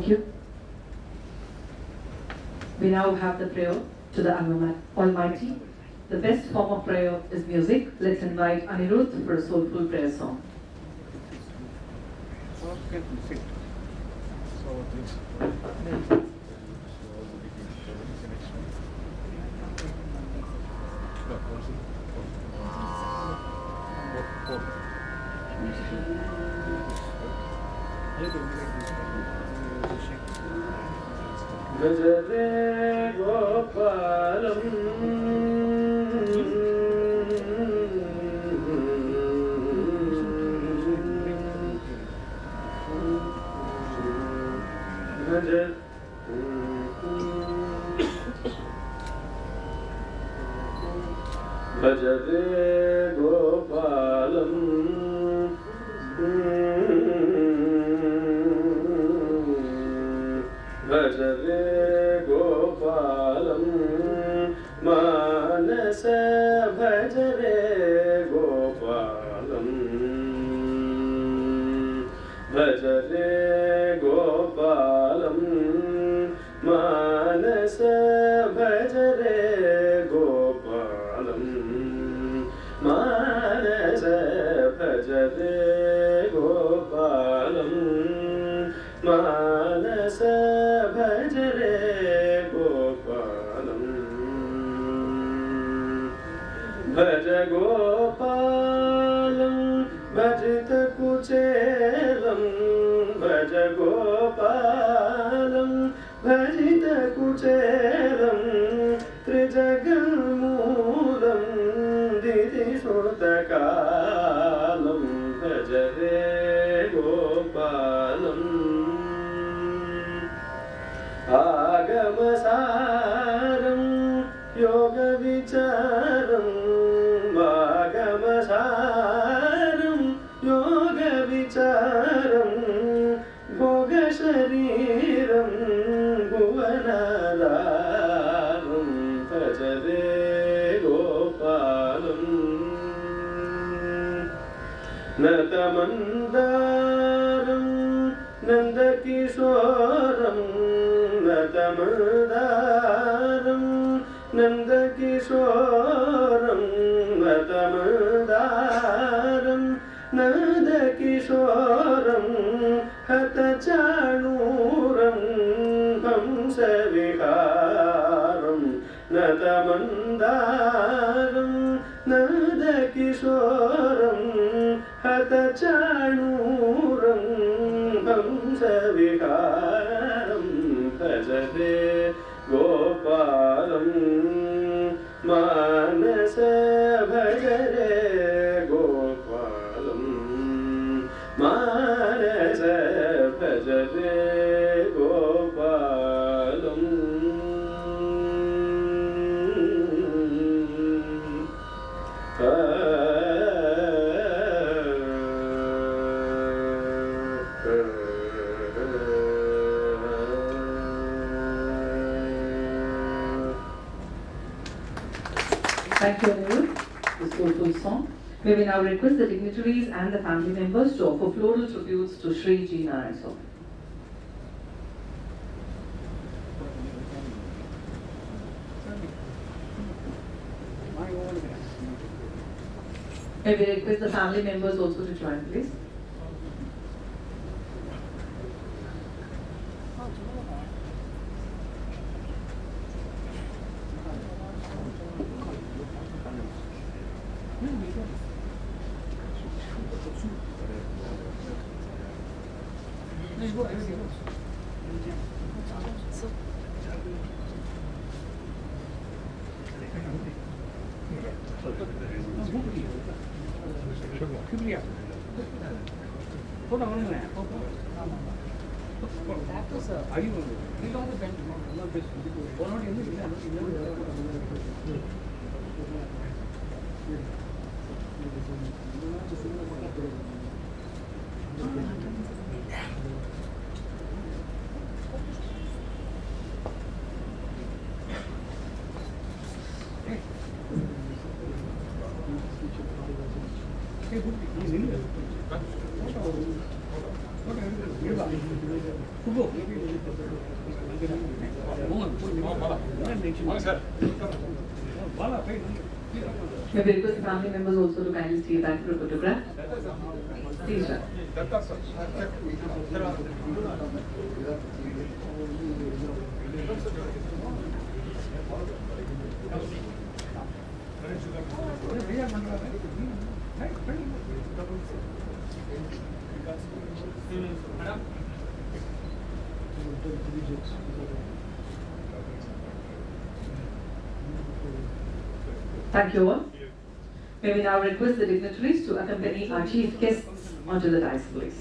Thank you. We now have the prayer to the Almighty. The best form of prayer is music. Let's invite Anirudh for a soulful prayer song. Bhajare Gopalam Bhajare Gopalam Bhajare Gopalam Manasa Bhajare Gopalam Bhajare Gopalam Manasa Bhajare Gopalam Manasa Bhajare Gopalam Manasa Bhajare Gopalam Bhaj Gopalam Bhajita Kuchelam Bhaj Gopalam Bhajita Kuchelam Trijagalmulam Didi Sotakalam Bhajare Gopalam Agamasaram Yoga Vicharam Agamasaram Yoga Vicharam Bhoga Shariram Bhuvanadaram Bhajare Gopalam Natamandaram Nandakishoram Natamandaram Nandakishoram Natamandaram Nandakishoram Hatachanuram Hamsaviharam Natamandaram Nandakishoram Hatachanuram Hamsaviharam Bhajare Gopalam Manasa Bhajare Gopalam Manasa Bhajare Gopalam Thank you, Anirudh, for this soulful song. May we now request the dignitaries and the family members to offer floral tributes to Sri G. Narayanaswamy. May we request the family members also to join, please. May we request the family members also to kindly stay back for a photograph? Please, sir. Thank you all. May we now request the dignitaries to accompany our chief guests onto the dais, please.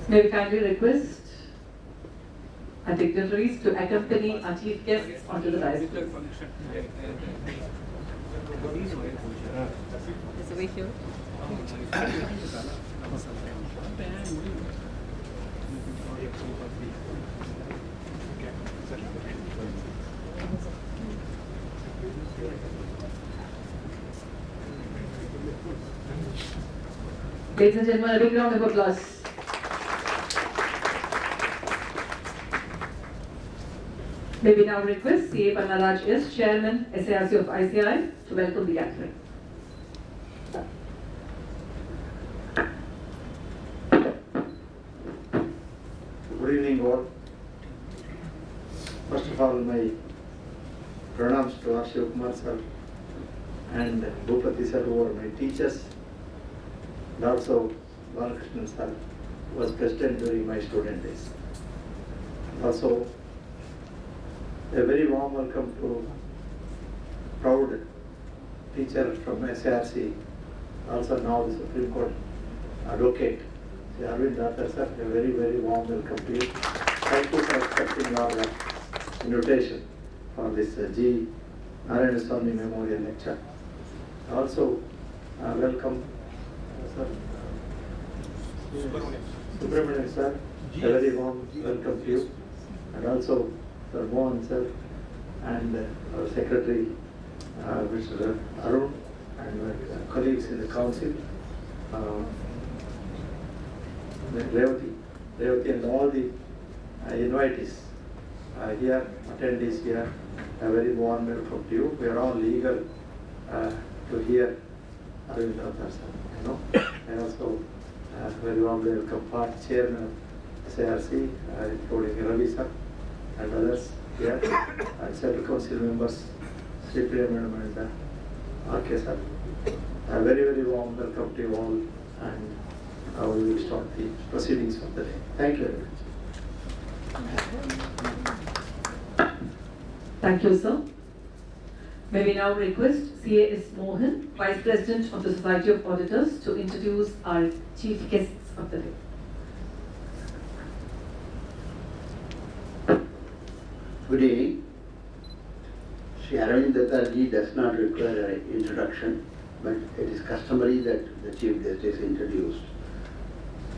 May we kindly request our dignitaries to accompany our chief guests onto the dais, please. Is the way here? Ladies and gentlemen, a big round of applause. May we now request CA Pannaraj S, Chairman, SARC of ICI, to welcome the gathering. Good evening all. First of all, my pranams to Akshay Kumar sir and Bhupati sir, who are my teachers, and also Balakrishnan sir, who was president during my student days. Also, a very warm welcome to proud teacher from SARC, also now the Supreme Court advocate, Arvind Datta sir. A very, very warm welcome to you. Thank you for accepting our invitation for this G. Narayanaswamy Memorial Lecture. Also, welcome sir. Subramanian sir. A very warm welcome to you. And also Sir Mohan sir and our secretary Mr. Arun and my colleagues in the council, Revati and all the invitees here, attendees here, a very warm welcome to you. We are all eager to hear Arvind Datta sir, and also very warm welcome part chairman of SARC, including Ravi sir and others here, and several council members, Sri Priya Madam and RK sir. A very, very warm welcome to you all, and we will start the proceedings of the day. Thank you very much. Thank you, sir. May we now request CAS Mohan, Vice President of the Society of Auditors, to introduce our chief guests of the day. Good evening. Sri Arvind Datta ji does not require an introduction, but it is customary that the chief guest is introduced.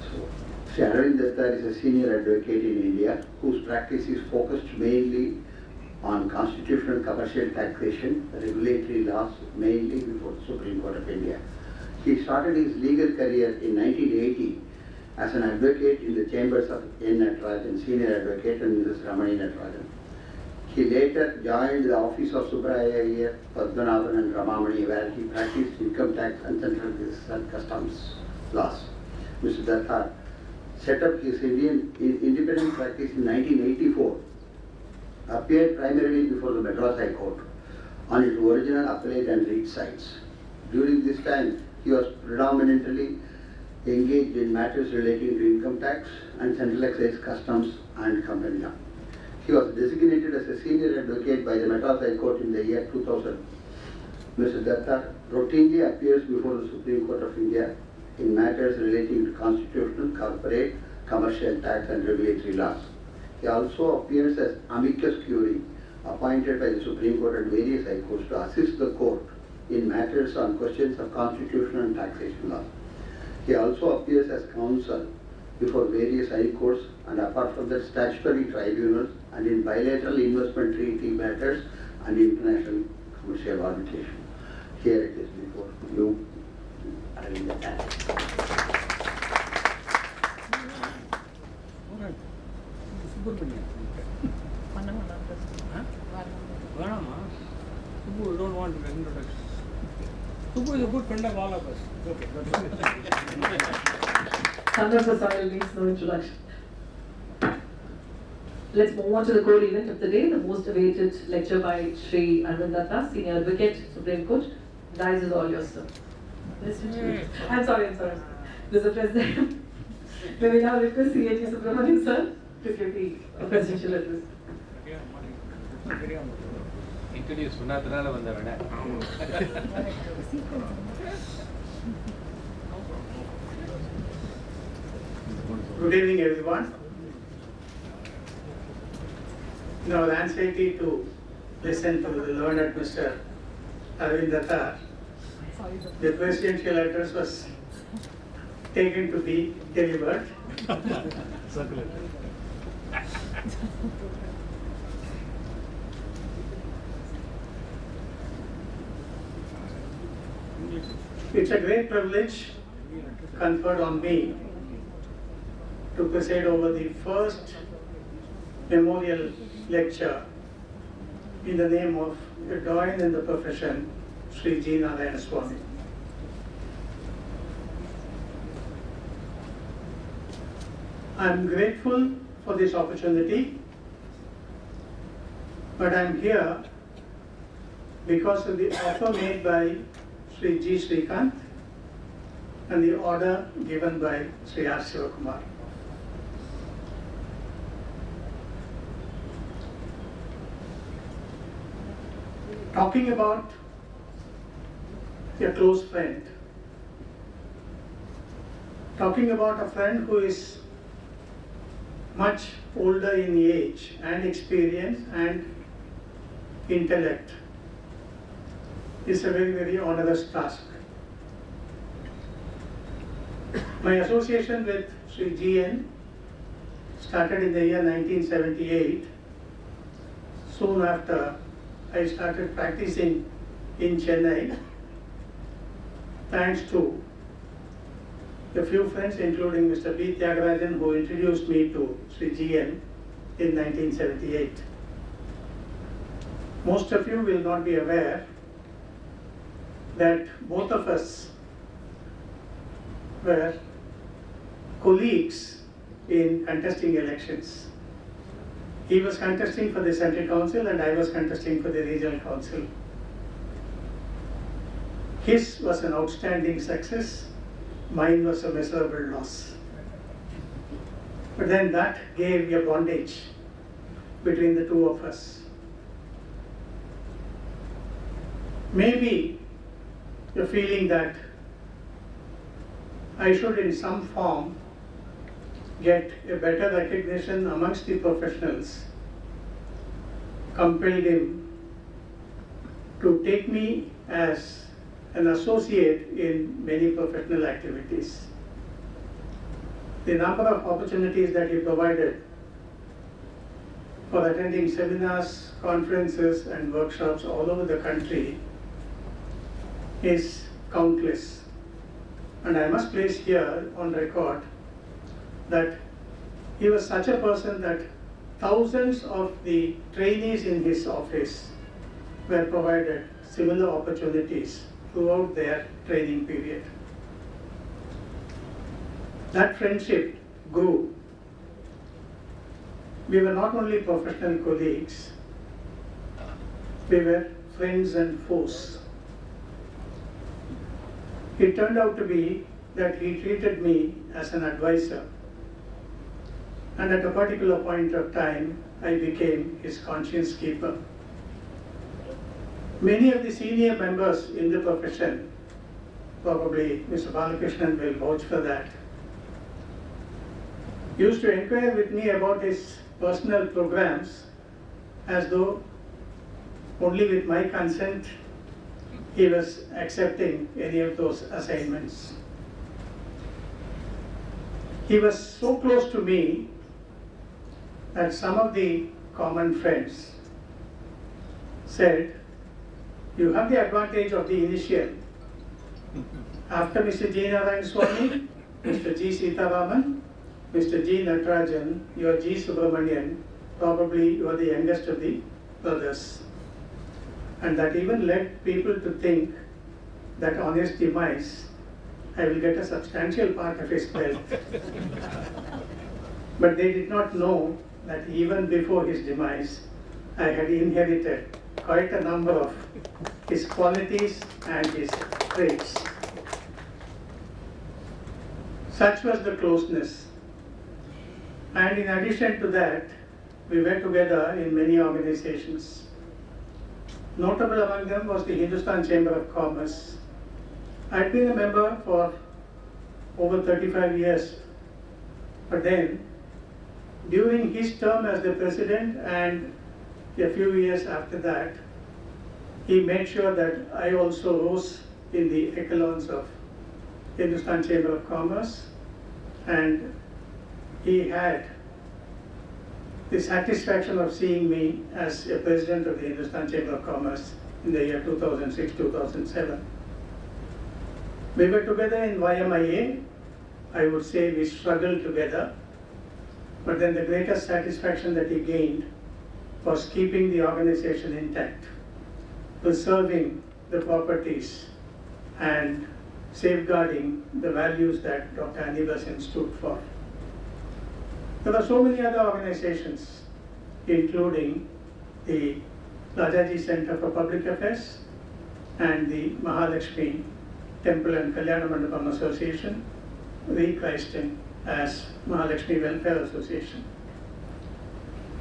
So, Sri Arvind Datta is a senior advocate in India whose practice is focused mainly on constitutional commercial taxation, regulatory laws, mainly before the Supreme Court of India. He started his legal career in 1980 as an advocate in the chambers of N. Natarajan, senior advocate, and Mrs. Ramani Natarajan. He later joined the office of Subraya, Padmanabhan and Ramamani, where he practiced income tax and central customs laws. Mr. Datta set up his independent practice in 1984, appeared primarily before the Madras High Court on its original appellate and writ sites. During this time, he was predominantly engaged in matters relating to income tax and central excise customs and company law. He was designated as a senior advocate by the Madras High Court in the year 2000. Mr. Datta routinely appears before the Supreme Court of India in matters relating to constitutional, corporate, commercial tax and regulatory laws. He also appears as amicus curiae appointed by the Supreme Court and various high courts to assist the court in matters on questions of constitutional and taxation law. He also appears as counsel before various high courts and apart from that statutory tribunals and in bilateral investment treaty matters and international commercial arbitration. here it is before you, Aravinda. Vanama, Subbu, you don't want an introduction. Subbu is a good friend of all of us. Okay, Sandra Prasad needs no introduction. Let's move on to the core event of the day, the most awaited lecture by Sri Arvindatta, Senior Advocate, Supreme Court. Dice is all yours, sir. Listen to me. I'm sorry. Mr. President, may we now request C.A.G. Subramanian, sir, to give the presidential address. Introduce Sunathanala Vandavana. Good evening, everyone. Now, the anxiety to listen to the learned Mr. Arvindatta, the presidential address was taken to be delivered. It's a great privilege conferred on me to preside over the first memorial lecture in the name of a doyen in the profession, Sri G. Narayanaswamy. I'm grateful for this opportunity, but I'm here because of the offer made by Sri G. Srikanth and the order given by Sri R. Sivakumar. Talking about a close friend, talking about a friend who is much older in age and experience and intellect is a very, very onerous task. My association with Sri GN started in the year 1978. Soon after, I started practicing in Chennai, thanks to a few friends, including Mr. B. Tyagarajan, who introduced me to Sri GN in 1978. Most of you will not be aware that both of us were colleagues in contesting elections. He was contesting for the Central Council and I was contesting for the Regional Council. His was an outstanding success, mine was a miserable loss. But then that gave a bondage between the two of us. Maybe the feeling that I should in some form get a better recognition amongst the professionals compelled him to take me as an associate in many professional activities. The number of opportunities that he provided for attending seminars, conferences and workshops all over the country is countless. And I must place here on record that he was such a person that thousands of the trainees in his office were provided similar opportunities throughout their training period. That friendship grew. We were not only professional colleagues, we were friends and foes. It turned out to be that he treated me as an advisor. And at a particular point of time, I became his conscience keeper. Many of the senior members in the profession, probably Mr. Balakrishnan will vouch for that, used to inquire with me about his personal programs as though only with my consent he was accepting any of those assignments. He was so close to me that some of the common friends said, you have the advantage of the initial. After Mr. G. Narayanaswamy, Mr. G. Sitaraman, Mr. G. Natarajan, you are G. Subramanian, probably you are the youngest of the brothers. And that even led people to think that on his demise, I will get a substantial part of his wealth. But they did not know that even before his demise, I had inherited quite a number of his qualities and his traits. Such was the closeness. And in addition to that, we were together in many organizations. Notable among them was the Hindustan Chamber of Commerce. I had been a member for over 35 years, but then during his term as the president and a few years after that, he made sure that I also rose in the echelons of Hindustan Chamber of Commerce, and he had the satisfaction of seeing me as a president of the Hindustan Chamber of Commerce in the year 2006-2007. We were together in YMIA. I would say we struggled together, but then the greatest satisfaction that he gained was keeping the organization intact, preserving the properties and safeguarding the values that Dr. Annie Besant stood for. There were so many other organizations, including the Rajaji Center for Public Affairs and the Mahalakshmi Temple and Kalyana Mandapam Association, rechristing as Mahalakshmi Welfare Association.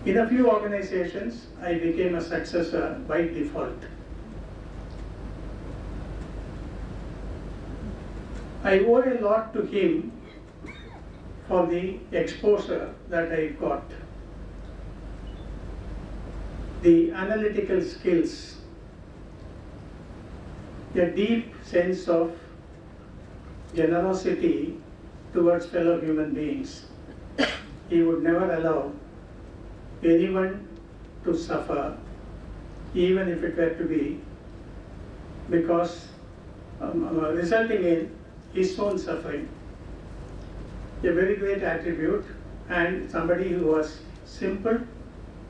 In a few organizations, I became a successor by default. I owe a lot to him for the exposure that I got. The analytical skills, a deep sense of generosity towards fellow human beings. He would never allow anyone to suffer, even if it were to be because resulting in his own suffering. A very great attribute, and somebody who was simple,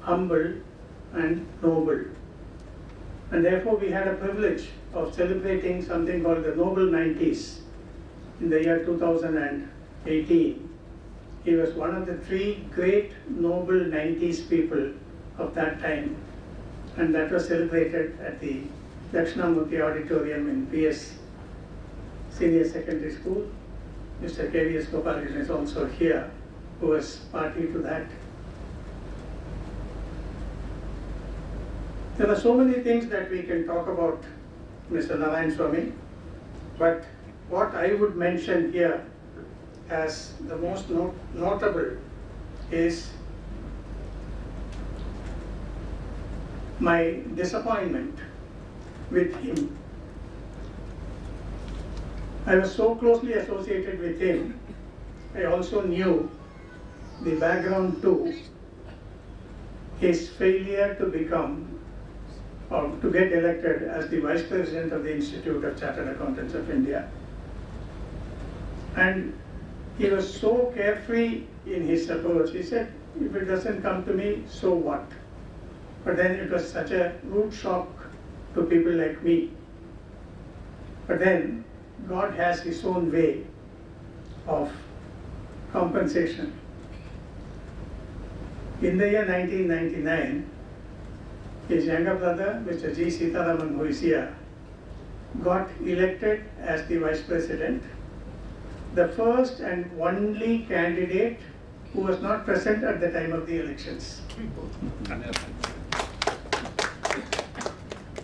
humble, and noble. And therefore we had a privilege of celebrating something called the Noble 90s in the year 2018. He was one of the 3 great noble 90s people of that time, and that was celebrated at the Dakshinamurthy Auditorium in PS Senior Secondary School. Mr. K.V.S. Gopalakrishnan is also here, who was party to that. There are so many things that we can talk about Mr. Narayanaswamy, but what I would mention here as the most notable is my disappointment with him. I was so closely associated with him, I also knew the background to his failure to become or to get elected as the Vice President of the Institute of Chartered Accountants of India. And he was so carefree in his approach. He said, if it doesn't come to me, so what? But then it was such a rude shock to people like me. But then God has his own way of compensation. In the year 1999, his younger brother, Mr. G. Sitaraman, who is here, got elected as the Vice President, the first and only candidate who was not present at the time of the elections.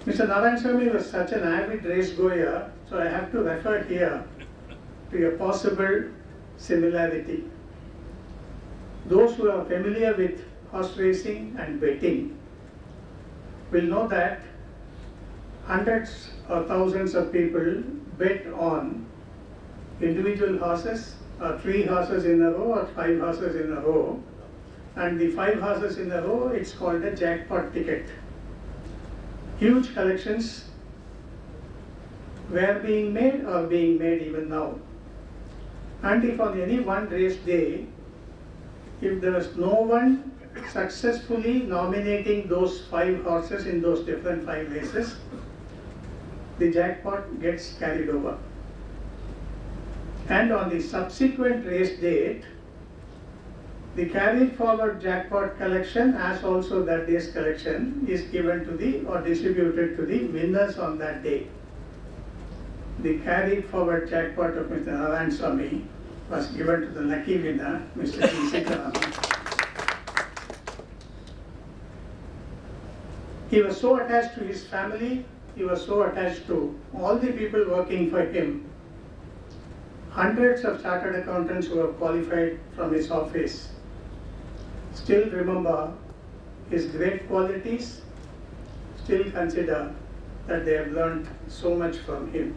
Mr. Narayanaswamy was such an avid race goer, so I have to refer here to a possible similarity. Those who are familiar with horse racing and betting will know that hundreds or thousands of people bet on individual horses, or 3 horses in a row, or 5 horses in a row, and the 5 horses in a row, it's called a jackpot ticket. Huge collections were being made or being made even now. And if on any one race day, if there was no one successfully nominating those 5 horses in those different 5 races, the jackpot gets carried over. And on the subsequent race date, the carried forward jackpot collection as also that day's collection is given to the or distributed to the winners on that day. The carried forward jackpot of Mr. Narayanaswamy was given to the lucky winner, Mr. Sitaraman. He was so attached to his family, he was so attached to all the people working for him. Hundreds of chartered accountants who have qualified from his office still remember his great qualities, still consider that they have learned so much from him.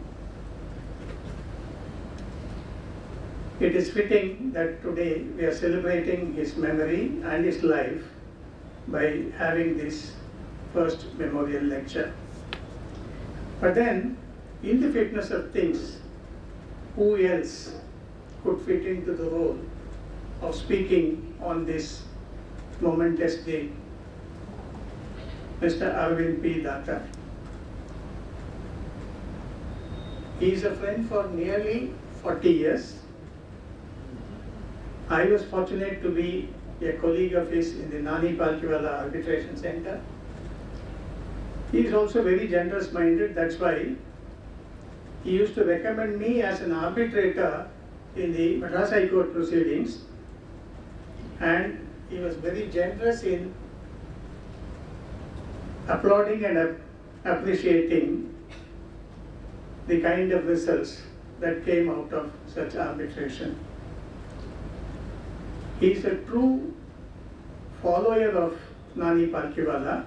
It is fitting that today we are celebrating his memory and his life by having this first memorial lecture. But then, in the fitness of things, who else could fit into the role of speaking on this momentous day? Mr. Arvind P. Datta. He is a friend for nearly 40 years. I was fortunate to be a colleague of his in the Nani Palkiwala Arbitration Center. He is also very generous minded, that's why he used to recommend me as an arbitrator in the Madras High Court proceedings, and he was very generous in applauding and appreciating the kind of results that came out of such arbitration. He is a true follower of Nani Palkiwala,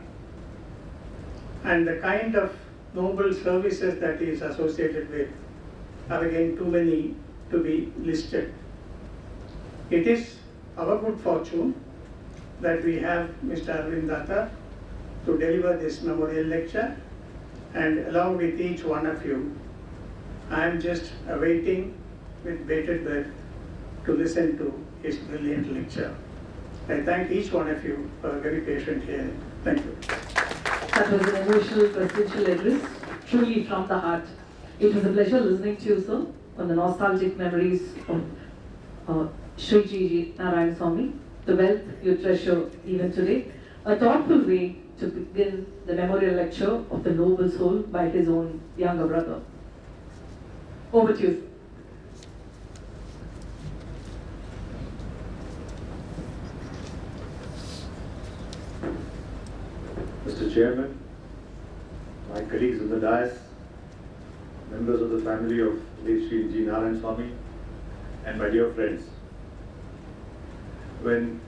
and the kind of noble services that he is associated with are again too many to be listed. It is our good fortune that we have Mr. Arvind Datta to deliver this memorial lecture, and along with each one of you, I am just awaiting with bated breath to listen to his brilliant lecture. I thank each one of you for a very patient hearing. Thank you. That was an emotional presidential address, truly from the heart. It was a pleasure listening to you, sir, on the nostalgic memories of Sri G. Narayanaswamy, the wealth you treasure even today. A thoughtful way to begin the memorial lecture of the noble soul by his own younger brother. Over to you, sir. Mr. Chairman, my colleagues in the dais, members of the family of late Sri G. Narayanaswamy, and my dear friends. When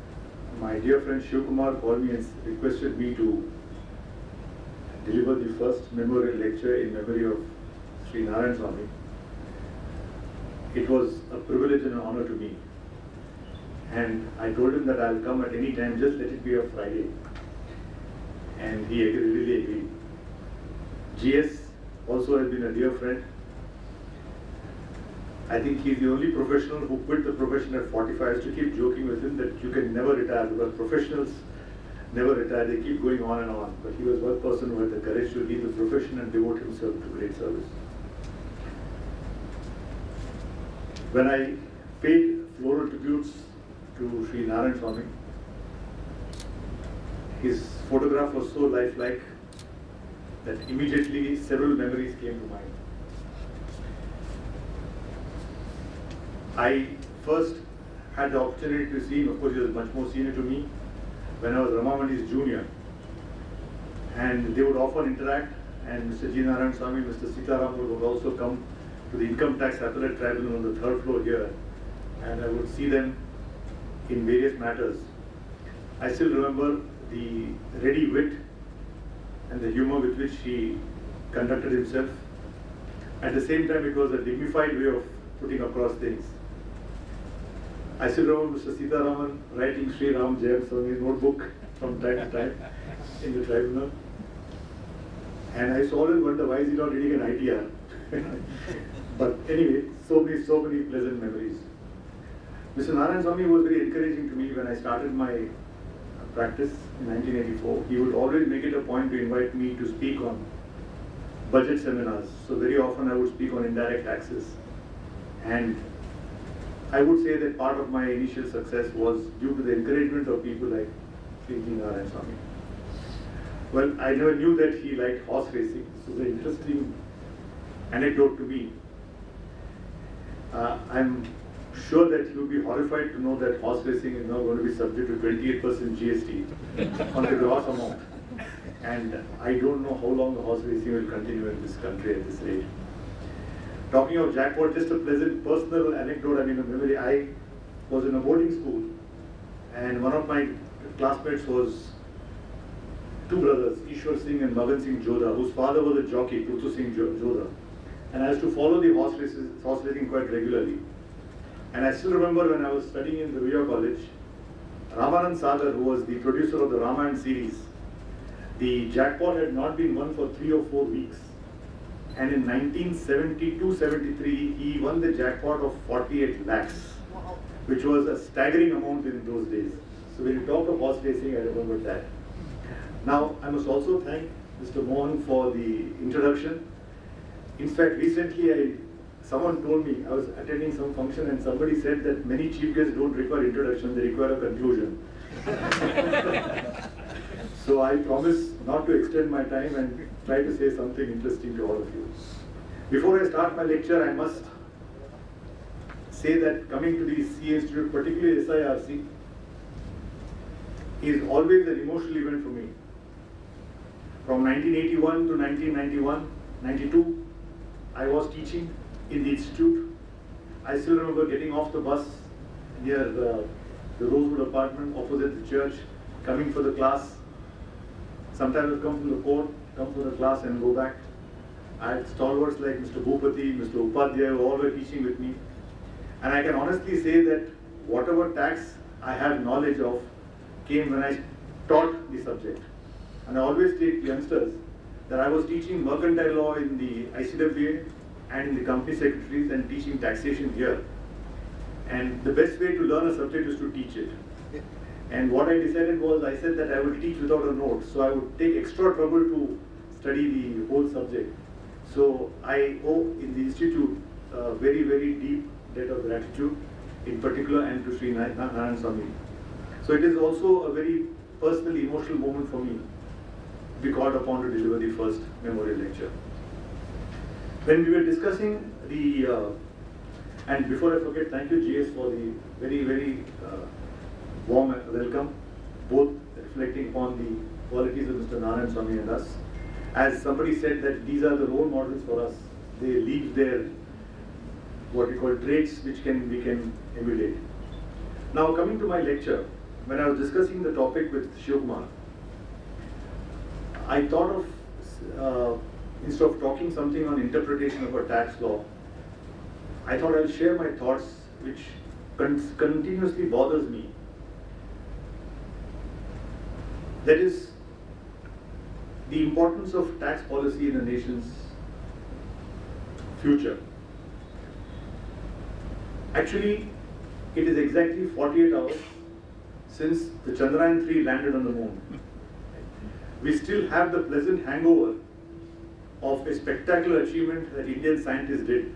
my dear friend Shivkumar called me and requested me to deliver the first memorial lecture in memory of Sri Narayanaswamy, it was a privilege and an honor to me. And I told him that I'll come at any time, just let it be a Friday. And he really agreed. GS also has been a dear friend. I think he's the only professional who quit the profession at 45. I used to keep joking with him that you can never retire, because professionals never retire, they keep going on and on. But he was one person who had the courage to leave the profession and devote himself to great service. When I paid floral tributes to Sri Narayanaswamy, his photograph was so lifelike that immediately several memories came to mind. I first had the opportunity to see him, of course he was much more senior to me, when I was Ramamani's junior. And they would often interact, and Mr. G. Narayanaswamy, Mr. Sitaraman would also come to the Income Tax Appellate Tribunal on the 3rd floor here, and I would see them in various matters. I still remember the ready wit and the humor with which he conducted himself. At the same time, it was a dignified way of putting across things. I still remember Mr. Sitaraman writing Sri Ram Jayam Swami's notebook from time to time in the tribunal. And I used to always wonder, why is he not reading an ITR? But anyway, so many pleasant memories. Mr. Narayanaswamy was very encouraging to me when I started my practice in 1984. He would always make it a point to invite me to speak on budget seminars. So very often I would speak on indirect taxes. And I would say that part of my initial success was due to the encouragement of people like Sri Narayanaswamy. Well, I never knew that he liked horse racing. So the interesting anecdote to me, I'm sure that you will be horrified to know that horse racing is now going to be subject to 28% GST on the gross amount. And I don't know how long the horse racing will continue in this country at this rate. Talking of jackpot, just a pleasant personal anecdote, I mean a memory. I was in a boarding school and one of my classmates was two brothers, Ishwar Singh and Magan Singh Jodha, whose father was a jockey, Prutu Singh Jodha. And I used to follow the horse racing quite regularly. And I still remember when I was studying in the Viya College, Ramanand Sagar, who was the producer of the Ramayana series, the jackpot had not been won for 3 or 4 weeks. And in 1972-73, he won the jackpot of 48 lakhs, which was a staggering amount in those days. So when you talk of horse racing, I remember that. Now, I must also thank Mr. Mohan for the introduction. In fact, recently someone told me, I was attending some function and somebody said that many chief guests don't require introduction, they require a conclusion. So I promise not to extend my time and try to say something interesting to all of you. Before I start my lecture, I must say that coming to the CA Institute, particularly SIRC, is always an emotional event for me. From 1981 to 1992, I was teaching in the institute. I still remember getting off the bus near the Rosewood apartment opposite the church, coming for the class. Sometimes I'd come from the court, come for the class and go back. I had stalwarts like Mr. Bhupati, Mr. Upadhyay, who all were teaching with me. And I can honestly say that whatever tax I have knowledge of came when I taught the subject. And I always take youngsters that I was teaching mercantile law in the ICWA and in the company secretaries and teaching taxation here. And the best way to learn a subject is to teach it. And what I decided was, I said that I would teach without a note. So I would take extra trouble to study the whole subject. So I owe in the institute a very, very deep debt of gratitude, in particular, and to Sri Narayanaswamy. So it is also a very personal, emotional moment for me to be called upon to deliver the first memorial lecture. When we were discussing the, and before I forget, thank you GS for the very, very warm welcome, both reflecting upon the qualities of Mr. Narayanaswamy and us. As somebody said that these are the role models for us. They leave their, what we call traits, which we can emulate. Now coming to my lecture, when I was discussing the topic with Shivkumar, I thought of, instead of talking something on interpretation of a tax law, I thought I'll share my thoughts, which continuously bothers me. That is the importance of tax policy in a nation's future. Actually, it is exactly 48 hours since the Chandrayaan-3 landed on the moon. We still have the pleasant hangover of a spectacular achievement that Indian scientists did.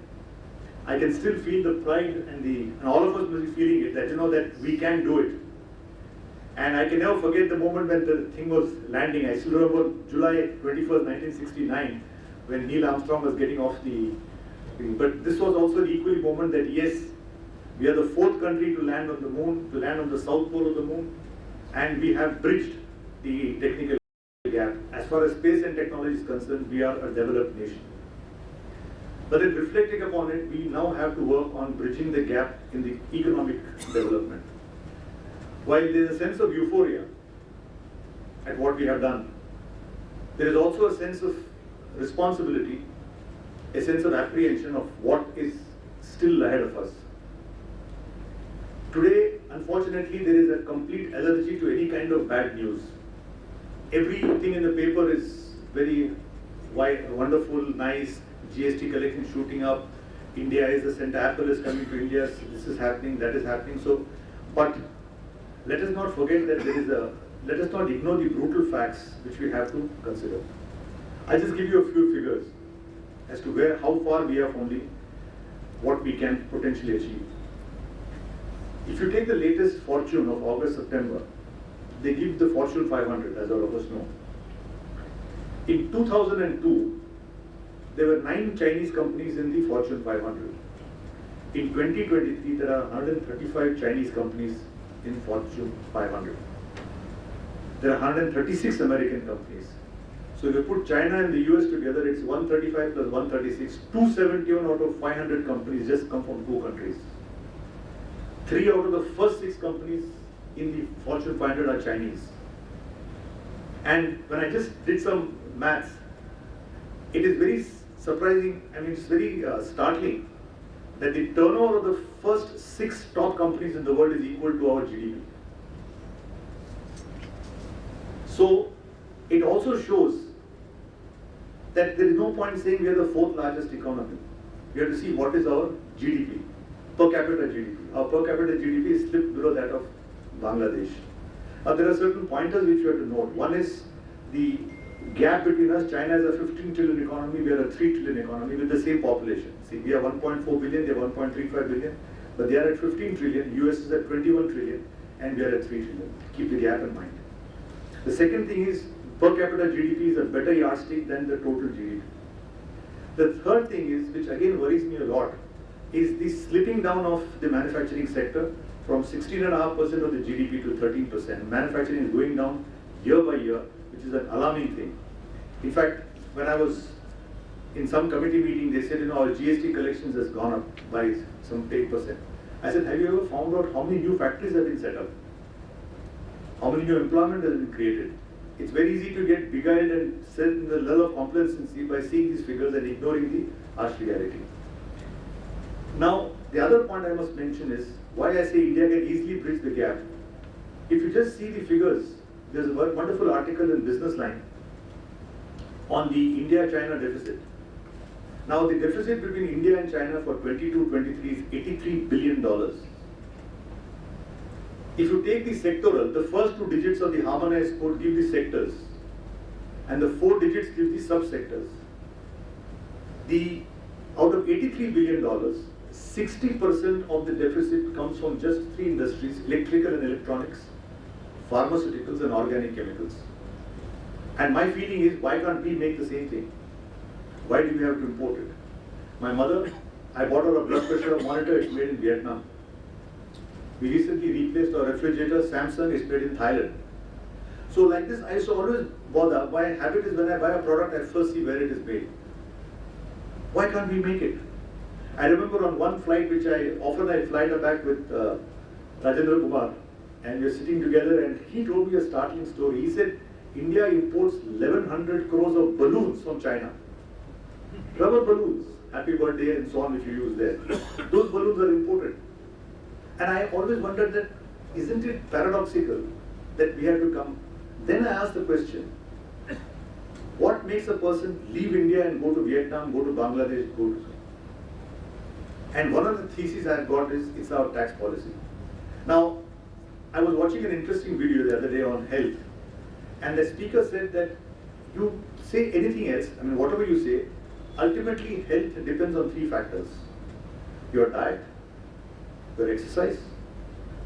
I can still feel the pride and all of us must be feeling it, that that we can do it. And I can never forget the moment when the thing was landing. I still remember July 21st, 1969, when Neil Armstrong was getting off the thing. But this was also the equal moment that yes, we are the 4th country to land on the moon, to land on the south pole of the moon, and we have bridged the technical gap. As far as space and technology is concerned, we are a developed nation. But in reflecting upon it, we now have to work on bridging the gap in the economic development. While there is a sense of euphoria at what we have done, there is also a sense of responsibility, a sense of apprehension of what is still ahead of us. Today, unfortunately, there is a complete allergy to any kind of bad news. Everything in the paper is very wonderful, nice, GST collection shooting up, India is the center, Apple is coming to India, this is happening, that is happening. So, but let us not forget that let us not ignore the brutal facts which we have to consider. I'll just give you a few figures as to how far we are from what we can potentially achieve. If you take the latest fortune of August, September, they give the Fortune 500, as all of us know. In 2002, there were 9 Chinese companies in the Fortune 500. In 2023, there are 135 Chinese companies in Fortune 500. There are 136 American companies. So if you put China and the US together, it's 135 plus 136, 271 out of 500 companies just come from 2 countries. 3 out of the first 6 companies in the Fortune 500 are Chinese. And when I just did some maths, it is very surprising, it's very startling that the turnover of the first 6 top companies in the world is equal to our GDP. So it also shows that there is no point saying we are the 4th largest economy. We have to see what is our GDP, per capita GDP. Our per capita GDP is slipped below that of Bangladesh. Now there are certain pointers which you have to note. One is the gap between us. China is a 15 trillion economy, we are a 3 trillion economy with the same population. See, we are 1.4 billion, they are 1.35 billion, but they are at 15 trillion, US is at 21 trillion, and we are at 3 trillion. Keep the gap in mind. The second thing is, per capita GDP is a better yardstick than the total GDP. The third thing is, which again worries me a lot, is the slipping down of the manufacturing sector from 16.5% of the GDP to 13%. Manufacturing is going down year by year, which is an alarming thing. In fact, when I was in some committee meeting, they said, our GST collections has gone up by some 8%. I said, have you ever found out how many new factories have been set up? How many new employment has been created? It's very easy to get beguiled and set in the level of complacency by seeing these figures and ignoring the harsh reality. Now, the other point I must mention is why I say India can easily bridge the gap. If you just see the figures, there's a wonderful article in Business Line on the India-China deficit. Now, the deficit between India and China for 22-23 is $83 billion. If you take the sectoral, the first 2 digits of the harmonized code give the sectors, and the 4 digits give the subsectors. Out of $83 billion, 60% of the deficit comes from just 3 industries: electrical and electronics, pharmaceuticals, and organic chemicals. And my feeling is, why can't we make the same thing? Why do we have to import it? My mother, I bought her a blood pressure monitor, it's made in Vietnam. We recently replaced our refrigerator, Samsung, is made in Thailand. So like this, I used to always bother. My habit is when I buy a product, I first see where it is made. Why can't we make it? I remember on one flight, which I fly back with Rajendra Kumar, and we were sitting together, and he told me a startling story. He said, India imports 1,100 crores of balloons from China. Rubber balloons, happy birthday and so on, which you use there. Those balloons are imported. And I always wondered that, isn't it paradoxical that we have to come? Then I asked the question, what makes a person leave India and go to Vietnam, go to Bangladesh, go to... And one of the theses I've got is, it's our tax policy. Now, I was watching an interesting video the other day on health, and the speaker said that you say anything else, whatever you say, ultimately health depends on 3 factors: your diet, your exercise,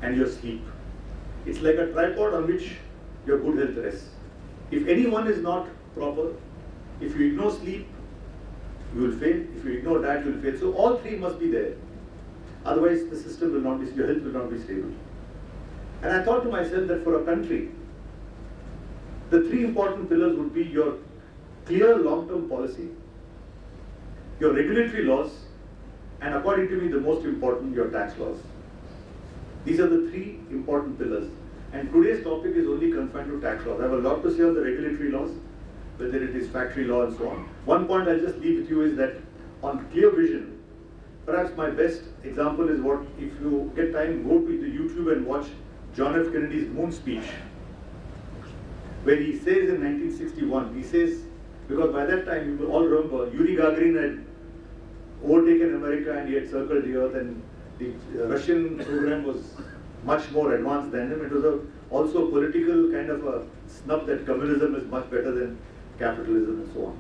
and your sleep. It's like a tripod on which your good health rests. If any one is not proper, if you ignore sleep, you will fail. If you ignore diet, you will fail. So all 3 must be there. Otherwise, the system will not be, your health will not be stable. And I thought to myself that for a country, the 3 important pillars would be your clear long-term policy, your regulatory laws, and according to me, the most important, your tax laws. These are the 3 important pillars. And today's topic is only confined to tax laws. I have a lot to say on the regulatory laws, whether it is factory law and so on. One point I'll just leave with you is that on clear vision, perhaps my best example is what, if you get time, go to the YouTube and watch John F. Kennedy's moon speech, where he says in 1961, he says, Because by that time, you will all remember, Yuri Gagarin had overtaken America and he had circled the earth, and the Russian program was much more advanced than him. It was also a political kind of a snub that communism is much better than capitalism and so on.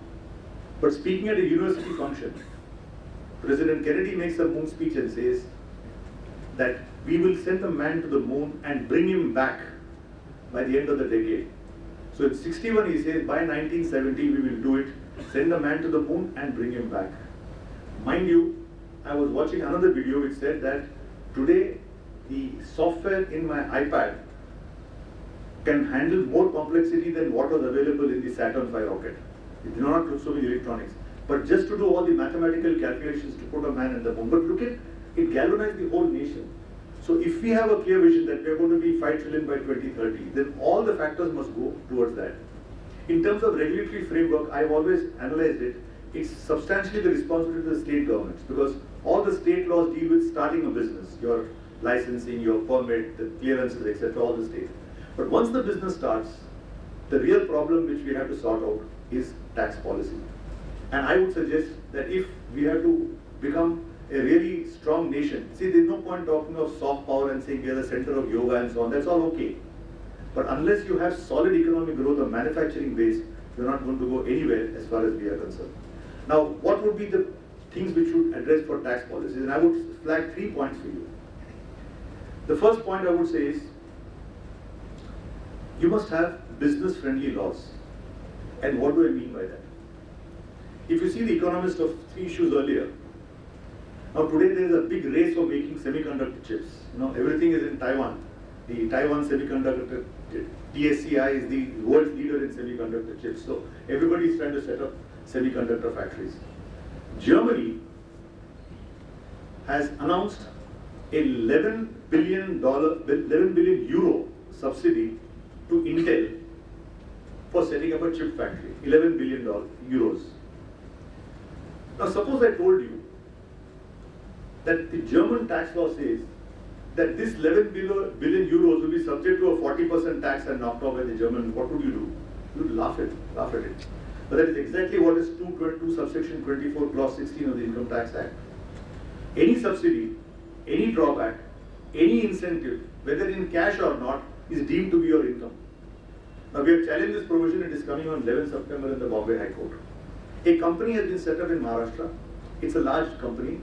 But speaking at a university function, President Kennedy makes a moon speech and says that we will send a man to the moon and bring him back by the end of the decade. So in 61 he says, by 1970 we will do it, send a man to the moon and bring him back. Mind you, I was watching another video which said that today the software in my iPad can handle more complexity than what was available in the Saturn V rocket. It did not include so many electronics. But just to do all the mathematical calculations to put a man in the moon. But look at it, galvanized the whole nation. So if we have a clear vision that we are going to be 5 trillion by 2030, then all the factors must go towards that. In terms of regulatory framework, I've always analyzed it. It's substantially the responsibility of the state governments, because all the state laws deal with starting a business, your licensing, your permit, the clearances, etc., all the state. But once the business starts, the real problem which we have to sort out is tax policy. And I would suggest that if we have to become a really strong nation, see, there's no point talking of soft power and saying we are the center of yoga and so on, that's all okay. But unless you have solid economic growth or manufacturing base, you're not going to go anywhere as far as we are concerned. Now, what would be the things which should address for tax policies? And I would flag 3 points for you. The first point I would say is, you must have business-friendly laws. And what do I mean by that? If you see the Economist of 3 issues earlier, now today there is a big race for making semiconductor chips. You know, everything is in Taiwan. The Taiwan semiconductor, TSCI is the world's leader in semiconductor chips. So everybody is trying to set up semiconductor factories. Germany has announced $11 billion euro subsidy to Intel for setting up a chip factory. $11 billion euros. Now suppose I told you that the German tax law says that this 11 billion euros will be subject to a 40% tax and knocked off by the German, what would you do? You would laugh at it. But that is exactly what is 222 subsection 24 clause 16 of the Income Tax Act. Any subsidy, any drawback, any incentive, whether in cash or not, is deemed to be your income. Now we have challenged this provision. It is coming on 11 September in the Bombay High Court. A company has been set up in Maharashtra. It's a large company.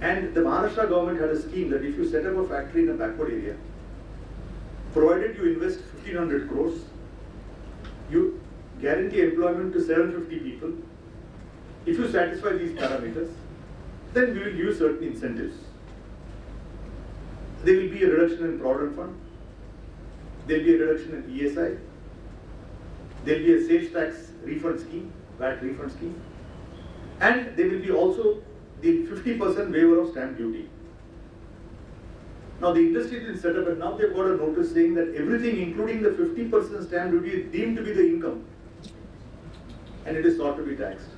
And the Maharashtra government had a scheme that if you set up a factory in a backward area, provided you invest 1,500 crores, you guarantee employment to 750 people. If you satisfy these parameters, then we will use certain incentives. There will be a reduction in Provident Fund. There will be a reduction in ESI. There will be a sales tax refund scheme, VAT refund scheme. And there will be also the 50% waiver of stamp duty. Now the industry has been set up and now they've got a notice saying that everything including the 50% stamp duty is deemed to be the income and it is sought to be taxed.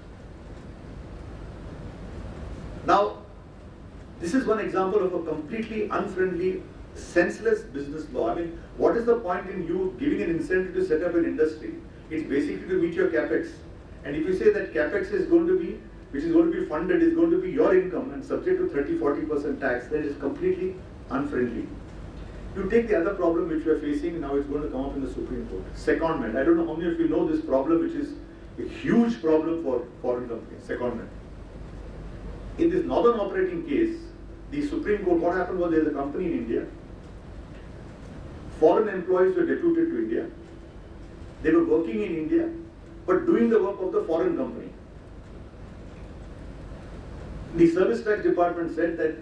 Now this is one example of a completely unfriendly, senseless business law. I mean, what is the point in you giving an incentive to set up an industry? It's basically to meet your capex. And if you say that capex is going to be, which is going to be funded, is going to be your income and subject to 30-40% tax, that is completely unfriendly. You take the other problem which we are facing, now it's going to come up in the Supreme Court. Secondment. I don't know how many of you know this problem, which is a huge problem for foreign companies, secondment. In this northern operating case, the Supreme Court, what happened was there is a company in India. Foreign employees were deputed to India. They were working in India, but doing the work of the foreign company. The service tax department said that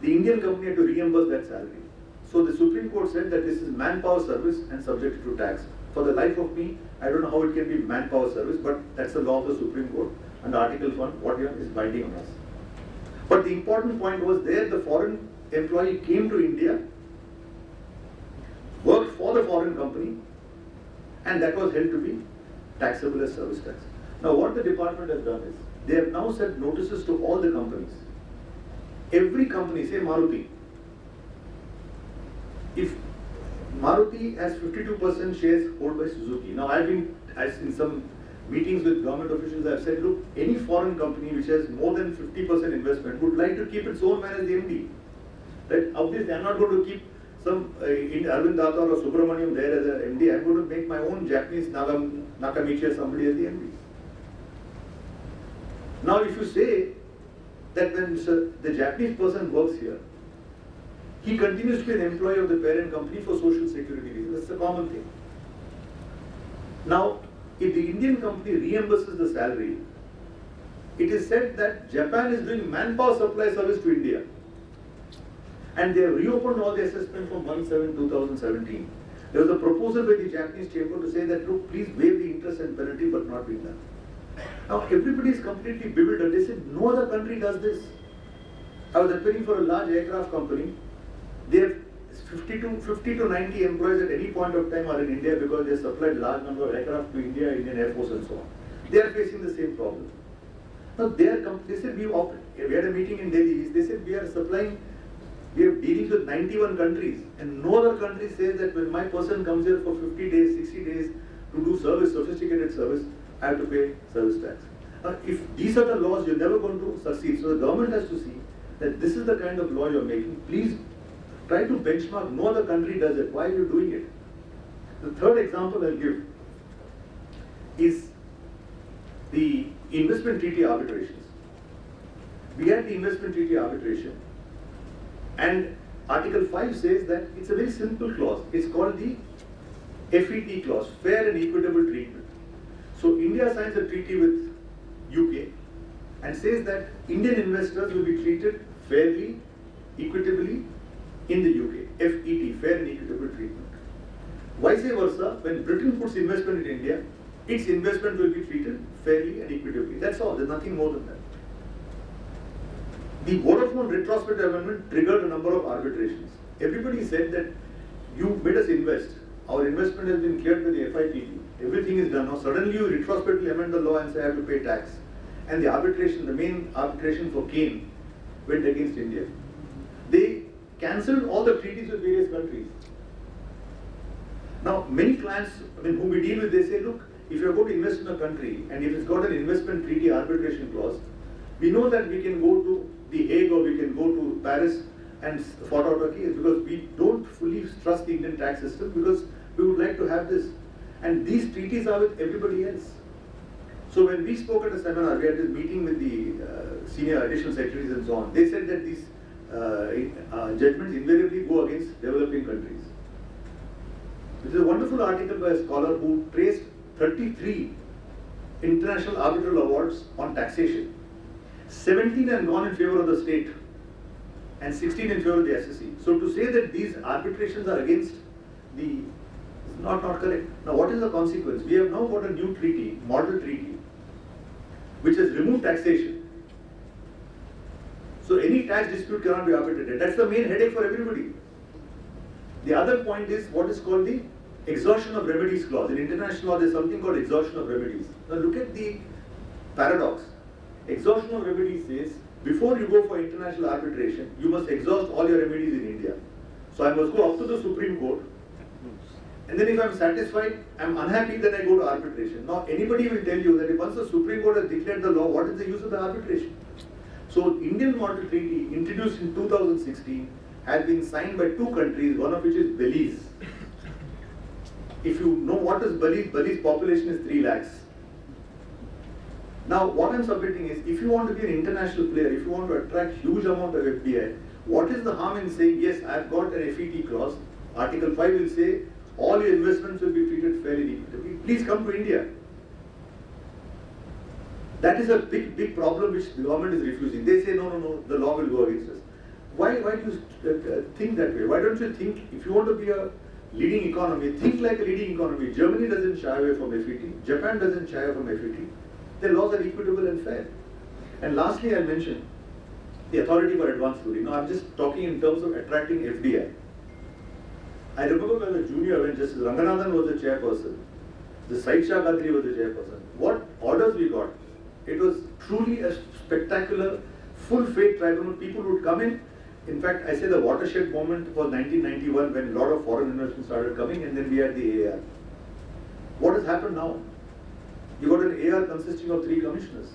the Indian company had to reimburse that salary. So the Supreme Court said that this is manpower service and subject to tax. For the life of me, I don't know how it can be manpower service, but that's the law of the Supreme Court. And Article 1, what is binding on us. But the important point was there the foreign employee came to India, worked for the foreign company, and that was held to be taxable as service tax. Now what the department has done is, they have now sent notices to all the companies. Every company, say Maruti, if Maruti has 52% shares held by Suzuki. Now I've seen some meetings with government officials, I've said, look, any foreign company which has more than 50% investment would like to keep its own man as the MD. Right? Obviously, I'm not going to keep some in Arvind Datta or Subramaniam there as an MD. I'm going to make my own Japanese Nakamichi or somebody as the MD. Now, if you say that when the Japanese person works here, he continues to be an employee of the parent company for social security reasons. That's a common thing. Now, if the Indian company reimburses the salary, it is said that Japan is doing manpower supply service to India. And they have reopened all the assessment from 1/7/2017. There was a proposal by the Japanese chamber to say that, look, please waive the interest and penalty, but not being done. Now, everybody is completely bewildered. They said, no other country does this. I was appearing for a large aircraft company. They have 50 to 90 employees at any point of time are in India because they supplied large number of aircraft to India, Indian Air Force and so on. They are facing the same problem. Now, they said, we had a meeting in Delhi. They said, we have dealings with 91 countries, and no other country says that when my person comes here for 50 days, 60 days to do service, sophisticated service, I have to pay service tax. Now, if these are the laws, you're never going to succeed. So the government has to see that this is the kind of law you're making. Please try to benchmark. No other country does it. Why are you doing it? The third example I'll give is the investment treaty arbitrations. We had the investment treaty arbitration, and Article 5 says that it's a very simple clause. It's called the FET clause, fair and equitable treatment. So India signs a treaty with UK and says that Indian investors will be treated fairly, equitably in the UK. FET, fair and equitable treatment. Vice versa, when Britain puts investment in India, its investment will be treated fairly and equitably. That's all. There's nothing more than that. The Vodafone retrospective amendment triggered a number of arbitrations. Everybody said that you made us invest. Our investment has been cleared by the FITT. Everything is done. Now suddenly you retrospectively amend the law and say I have to pay tax. And the arbitration, the main arbitration for Kane, went against India. They cancelled all the treaties with various countries. Now many clients, whom we deal with, they say, look, if you are going to invest in a country and if it's got an investment treaty arbitration clause, we know that we can go to The Hague or we can go to Paris and sort out our case, because we don't fully trust the Indian tax system, because we would like to have this. And these treaties are with everybody else. So when we spoke at a seminar, we had this meeting with the senior additional secretaries and so on. They said that these judgments invariably go against developing countries. This is a wonderful article by a scholar who traced 33 international arbitral awards on taxation. 17 have gone in favor of the state and 16 in favor of the SSE. So to say that these arbitrations are against the is not correct. Now what is the consequence? We have now got a new treaty, model treaty, which has removed taxation. So any tax dispute cannot be arbitrated. That's the main headache for everybody. The other point is what is called the exhaustion of remedies clause. In international law, there's something called exhaustion of remedies. Now look at the paradox. Exhaustion of remedies says, before you go for international arbitration, you must exhaust all your remedies in India. So I must go up to the Supreme Court, and then if I'm satisfied, I'm unhappy, then I go to arbitration. Now anybody will tell you that if once the Supreme Court has declared the law, what is the use of the arbitration? So Indian Model Treaty, introduced in 2016, has been signed by two countries, one of which is Belize. If you know what is Belize, Belize population is 3 lakhs. Now what I'm submitting is, if you want to be an international player, if you want to attract huge amount of FDI, what is the harm in saying, yes, I've got an FET clause, Article 5 will say, all your investments will be treated fairly equitably. Please come to India. That is a big problem which the government is refusing. They say, no, the law will go against us. Why do you think that way? Why don't you think, if you want to be a leading economy, think like a leading economy. Germany doesn't shy away from FET. Japan doesn't shy away from FET. Their laws are equitable and fair. And lastly, I mentioned the authority for advanced ruling. Now, I'm just talking in terms of attracting FDI. I remember when I was a junior, when Justice Ranganathan was the chairperson, the Said Shah Gadri was the chairperson. What orders we got? It was truly a spectacular, full-faith tribunal. People would come in. In fact, I say the watershed moment was 1991 when a lot of foreign investment started coming, and then we had the AAR. What has happened now? You got an AR consisting of 3 commissioners.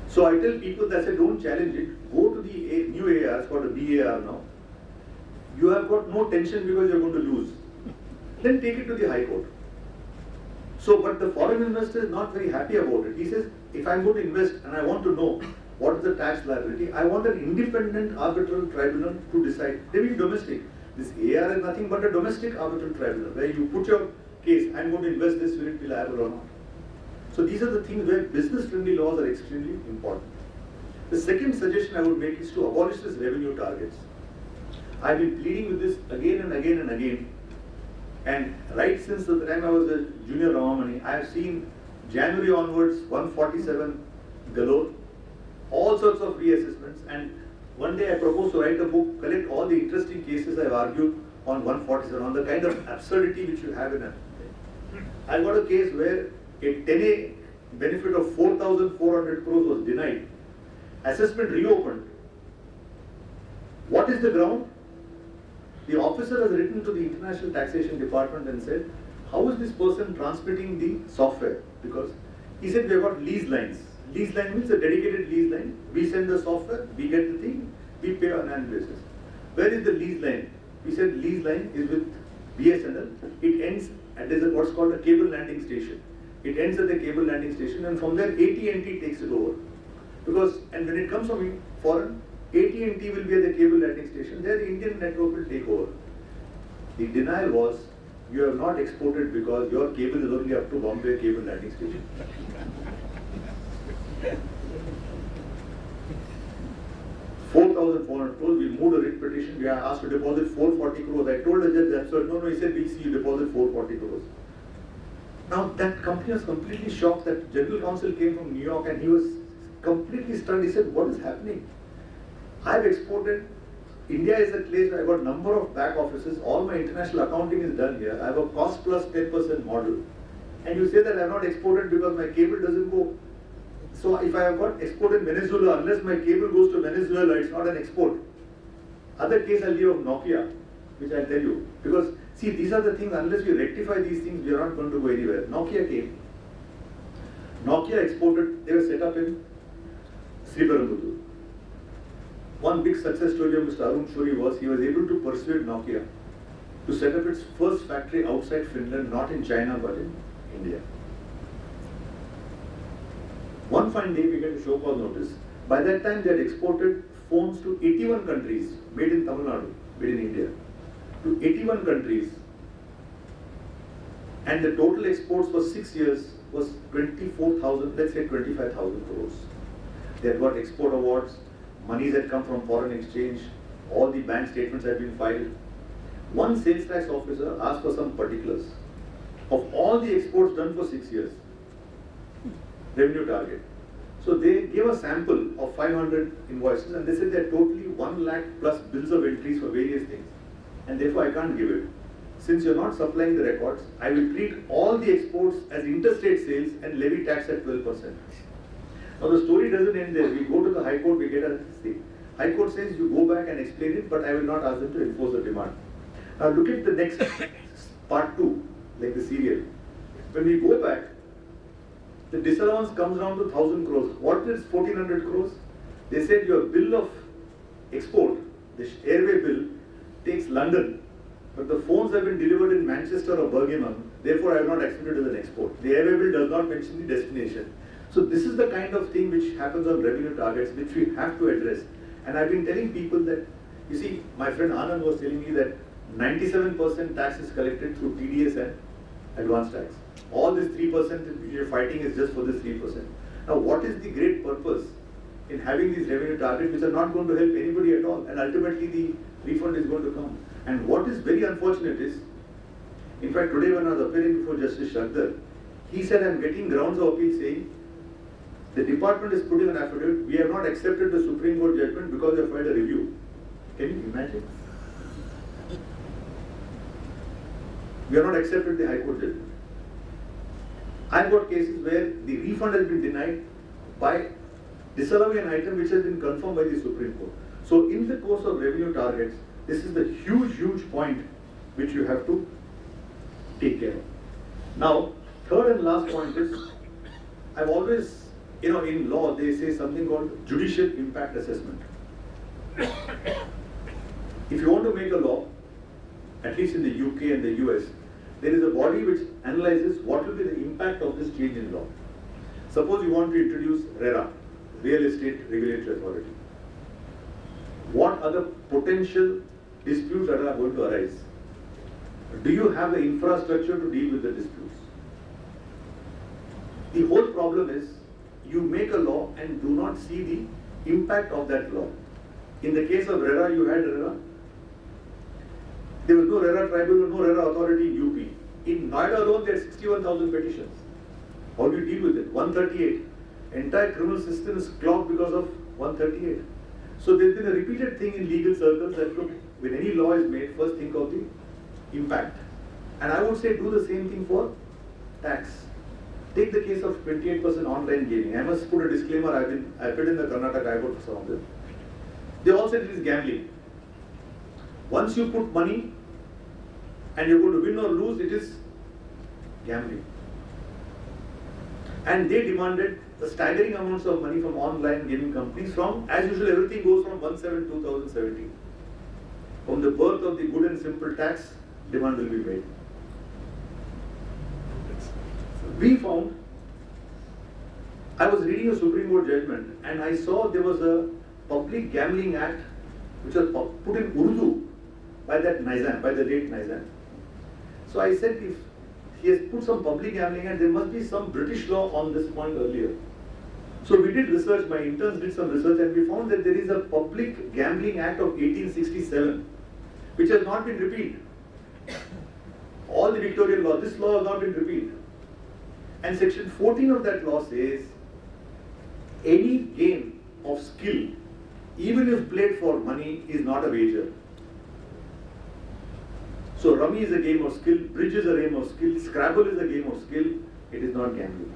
So I tell people that say don't challenge it, go to the new AR, it's called a BAR now. You have got no tension because you're going to lose. Then take it to the High Court. So, but the foreign investor is not very happy about it. He says, if I'm going to invest and I want to know what is the tax liability, I want an independent arbitral tribunal to decide. They will be domestic. This AR is nothing but a domestic arbitral tribunal where you put your case, I'm going to invest this, will it be liable or not? So these are the things where business-friendly laws are extremely important. The second suggestion I would make is to abolish this revenue targets. I've been pleading with this again and again and again. And right since the time I was a junior Ramamani, I have seen January onwards 147 galore, all sorts of reassessments. And one day I proposed to write a book, collect all the interesting cases I've argued on 147, on the kind of absurdity which you have in it. I got a case where a 10A benefit of 4,400 crores was denied. Assessment reopened. What is the ground? The officer has written to the International Taxation Department and said, how is this person transmitting the software? Because he said we have got lease lines. Lease line means a dedicated lease line. We send the software, we get the thing, we pay on an annual basis. Where is the lease line? We said lease line is with BSNL. It ends at what's called a cable landing station. It ends at the cable landing station, and from there AT&T takes it over. Because, and when it comes from foreign, AT&T will be at the cable landing station. There the Indian network will take over. The denial was, you have not exported because your cable is only up to Bombay cable landing station. 4,400 crores, we moved a writ petition, we are asked to deposit 440 crores. I told the judge that's absurd. No, he said, we'll see you deposit 440 crores. Now that company was completely shocked. That general counsel came from New York and he was completely stunned. He said, what is happening? I've exported, India is a place where I've got a number of back offices, all my international accounting is done here. I have a cost plus 10% model. And you say that I have not exported because my cable doesn't go. So if I have got export in Venezuela, unless my cable goes to Venezuela, it's not an export. Other case I'll give of Nokia, which I'll tell you. Because see, these are the things, unless we rectify these things, we are not going to go anywhere. Nokia came. Nokia exported, they were set up in Sriperumbudur. One big success story of Mr. Arun Shuri was he was able to persuade Nokia to set up its first factory outside Finland, not in China but in India. One fine day we get a show cause notice. By that time they had exported phones to 81 countries, made in Tamil Nadu, made in India, to 81 countries. And the total exports for 6 years was 24,000, let's say 25,000 crores. They had got export awards, monies had come from foreign exchange, all the bank statements had been filed. One sales tax officer asked for some particulars of all the exports done for 6 years. Revenue target. So they gave a sample of 500 invoices and they said they're totally 1 lakh plus bills of entries for various things. And therefore I can't give it. Since you're not supplying the records, I will treat all the exports as interstate sales and levy tax at 12%. Now the story doesn't end there. We go to the High Court, we get a thing. High Court says you go back and explain it, but I will not ask them to enforce the demand. Now look at the next part 2, like the serial. When we go back, the disallowance comes down to 1,000 crores. What is 1,400 crores? They said your bill of export, the airway bill, takes London, but the phones have been delivered in Manchester or Birmingham, therefore I have not accepted it as an export. The airway bill does not mention the destination. So this is the kind of thing which happens on revenue targets which we have to address. And I've been telling people that, you see, my friend Anand was telling me that 97% tax is collected through TDS and advance tax. All this 3% which you're fighting is just for this 3%. Now what is the great purpose in having these revenue targets which are not going to help anybody at all, and ultimately the refund is going to come. And what is very unfortunate is, in fact today when I was appearing before Justice Shagdar, he said I'm getting grounds of appeal saying the department is putting an affidavit, we have not accepted the Supreme Court judgment because they have filed a review. Can you imagine? We have not accepted the High Court judgment. I've got cases where the refund has been denied by disallowing an item which has been confirmed by the Supreme Court. So in the course of revenue targets, this is the huge point which you have to take care of. Now, third and last point is, I've always, in law they say something called judicial impact assessment. If you want to make a law, at least in the UK and the US, there is a body which analyzes what will be the impact of this change in law. Suppose you want to introduce RERA, Real Estate Regulatory Authority. What are the potential disputes that are going to arise? Do you have the infrastructure to deal with the disputes? The whole problem is you make a law and do not see the impact of that law. In the case of RERA, you had RERA. There was no RERA tribunal, no RERA authority in UP. In Noida alone, there are 61,000 petitions. How do you deal with it? 138. Entire criminal system is clogged because of 138. So there's been a repeated thing in legal circles that look, when any law is made, first think of the impact. And I would say do the same thing for tax. Take the case of 28% online gaming. I must put a disclaimer, I put in the Karnataka High Court for some of them. They all said it is gambling. Once you put money and you're going to win or lose, it is gambling. And they demanded the staggering amounts of money from online gaming companies from, as usual, everything goes from 1/7/2017. From the birth of the good and simple tax, demand will be made. We found, I was reading a Supreme Court judgment and I saw there was a Public Gambling Act which was put in Urdu by that Nizam, by the late Nizam. So I said, if he has put some Public Gambling Act, there must be some British law on this point earlier. So we did research, my interns did some research and we found that there is a Public Gambling Act of 1867 which has not been repealed. All the Victorian law, this law has not been repealed. And section 14 of that law says, any game of skill, even if played for money, is not a wager. So rummy is a game of skill, bridge is a game of skill, Scrabble is a game of skill, it is not gambling.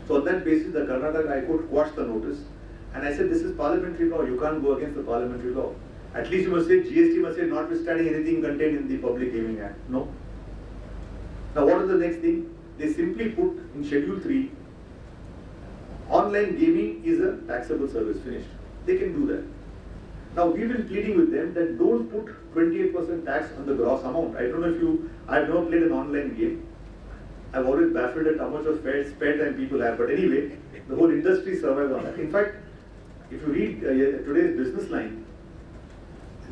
So on that basis, the Karnataka High Court quashed the notice. And I said, this is parliamentary law, you can't go against the parliamentary law. At least you must say, GST must say, notwithstanding anything contained in the Public Gaming Act. No. Now what is the next thing? They simply put in Schedule 3, online gaming is a taxable service, finished. They can do that. Now we've been pleading with them that don't put 28% tax on the gross amount. I don't know if I've never played an online game. I've always baffled at how much of spare time people have, but anyway, the whole industry survives on that. In fact, if you read today's business line,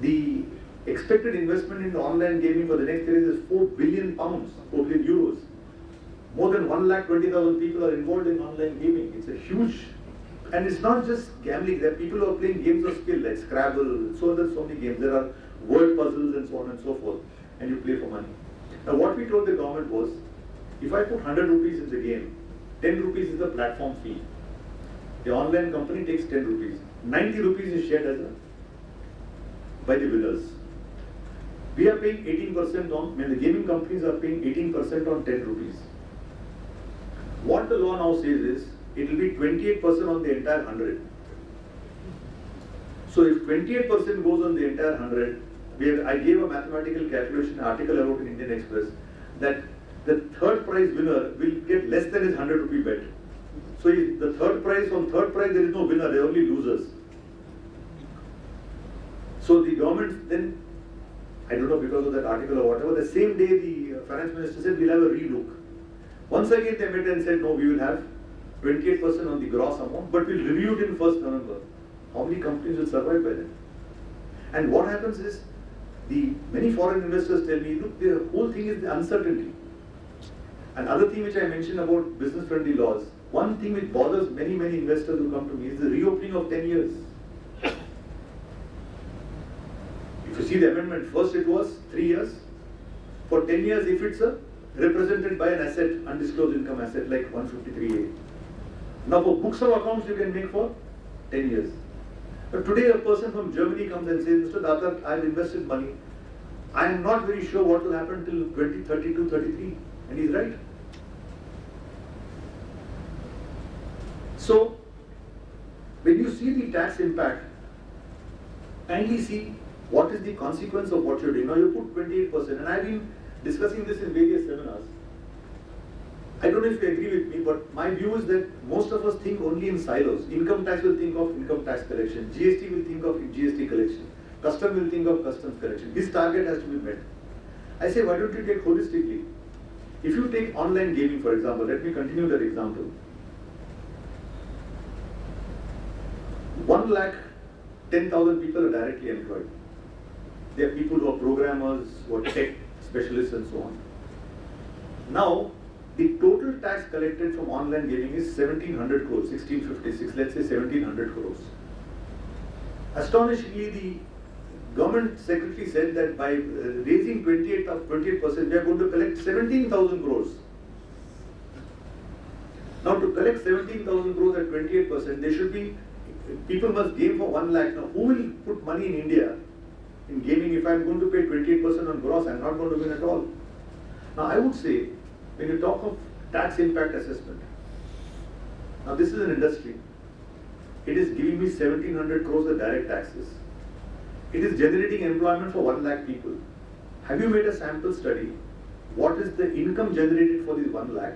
the expected investment in online gaming for the next 3 years is 4 billion pounds, 4 billion euros. More than 120,000 people are involved in online gaming. It's a huge, and it's not just gambling. There are people who are playing games of skill like Scrabble. So there's so many games. There are word puzzles and so on and so forth, and you play for money. Now what we told the government was, if I put 100 rupees in the game, 10 rupees is the platform fee. The online company takes 10 rupees. 90 rupees is shared as by the winners. We are paying 18% on, when the gaming companies are paying 18% on 10 rupees. What the law now says is, it will be 28% on the entire 100. So if 28% goes on the entire 100, I gave a mathematical calculation article I wrote in Indian Express that the third prize winner will get less than his 100 rupee bet. So if the third prize, from third prize there is no winner, there are only losers. So the government then, I don't know because of that article or whatever, the same day the finance minister said we'll have a relook. Once again they met and said no, we will have 28% on the gross amount, but we'll review it in 1st November. How many companies will survive by then? And what happens is, many foreign investors tell me, look, the whole thing is the uncertainty. Another thing which I mentioned about business-friendly laws, one thing which bothers many investors who come to me is the reopening of 10 years. If you see the amendment, first it was 3 years. For 10 years, if it's represented by an asset, undisclosed income asset like 153A. Now for books of accounts you can make for 10 years. But today a person from Germany comes and says, Mr. Datar, I've invested money. I am not very sure what will happen till 2032, 33. And he's right. So, when you see the tax impact, kindly see what is the consequence of what you're doing. Now you put 28%, and I've been discussing this in various seminars. I don't know if you agree with me, but my view is that most of us think only in silos. Income tax will think of income tax collection, GST will think of GST collection, custom will think of customs collection. This target has to be met. I say, why don't you take holistically? If you take online gaming, for example, let me continue that example. 1,10,000 people are directly employed. There are people who are programmers, who are tech specialists and so on. Now, the total tax collected from online gaming is 1,700 crores, 1656, let's say 1,700 crores. Astonishingly, the government secretary said that by raising 28%, we are going to collect 17,000 crores. Now, to collect 17,000 crores at 28%, there should be, people must game for 1 lakh. Now, who will put money in India in gaming? If I am going to pay 28% on gross, I am not going to win at all. Now, I would say, when you talk of tax impact assessment, now this is an industry. It is giving me 1,700 crores of direct taxes. It is generating employment for 1 lakh people. Have you made a sample study? What is the income generated for these 1 lakh?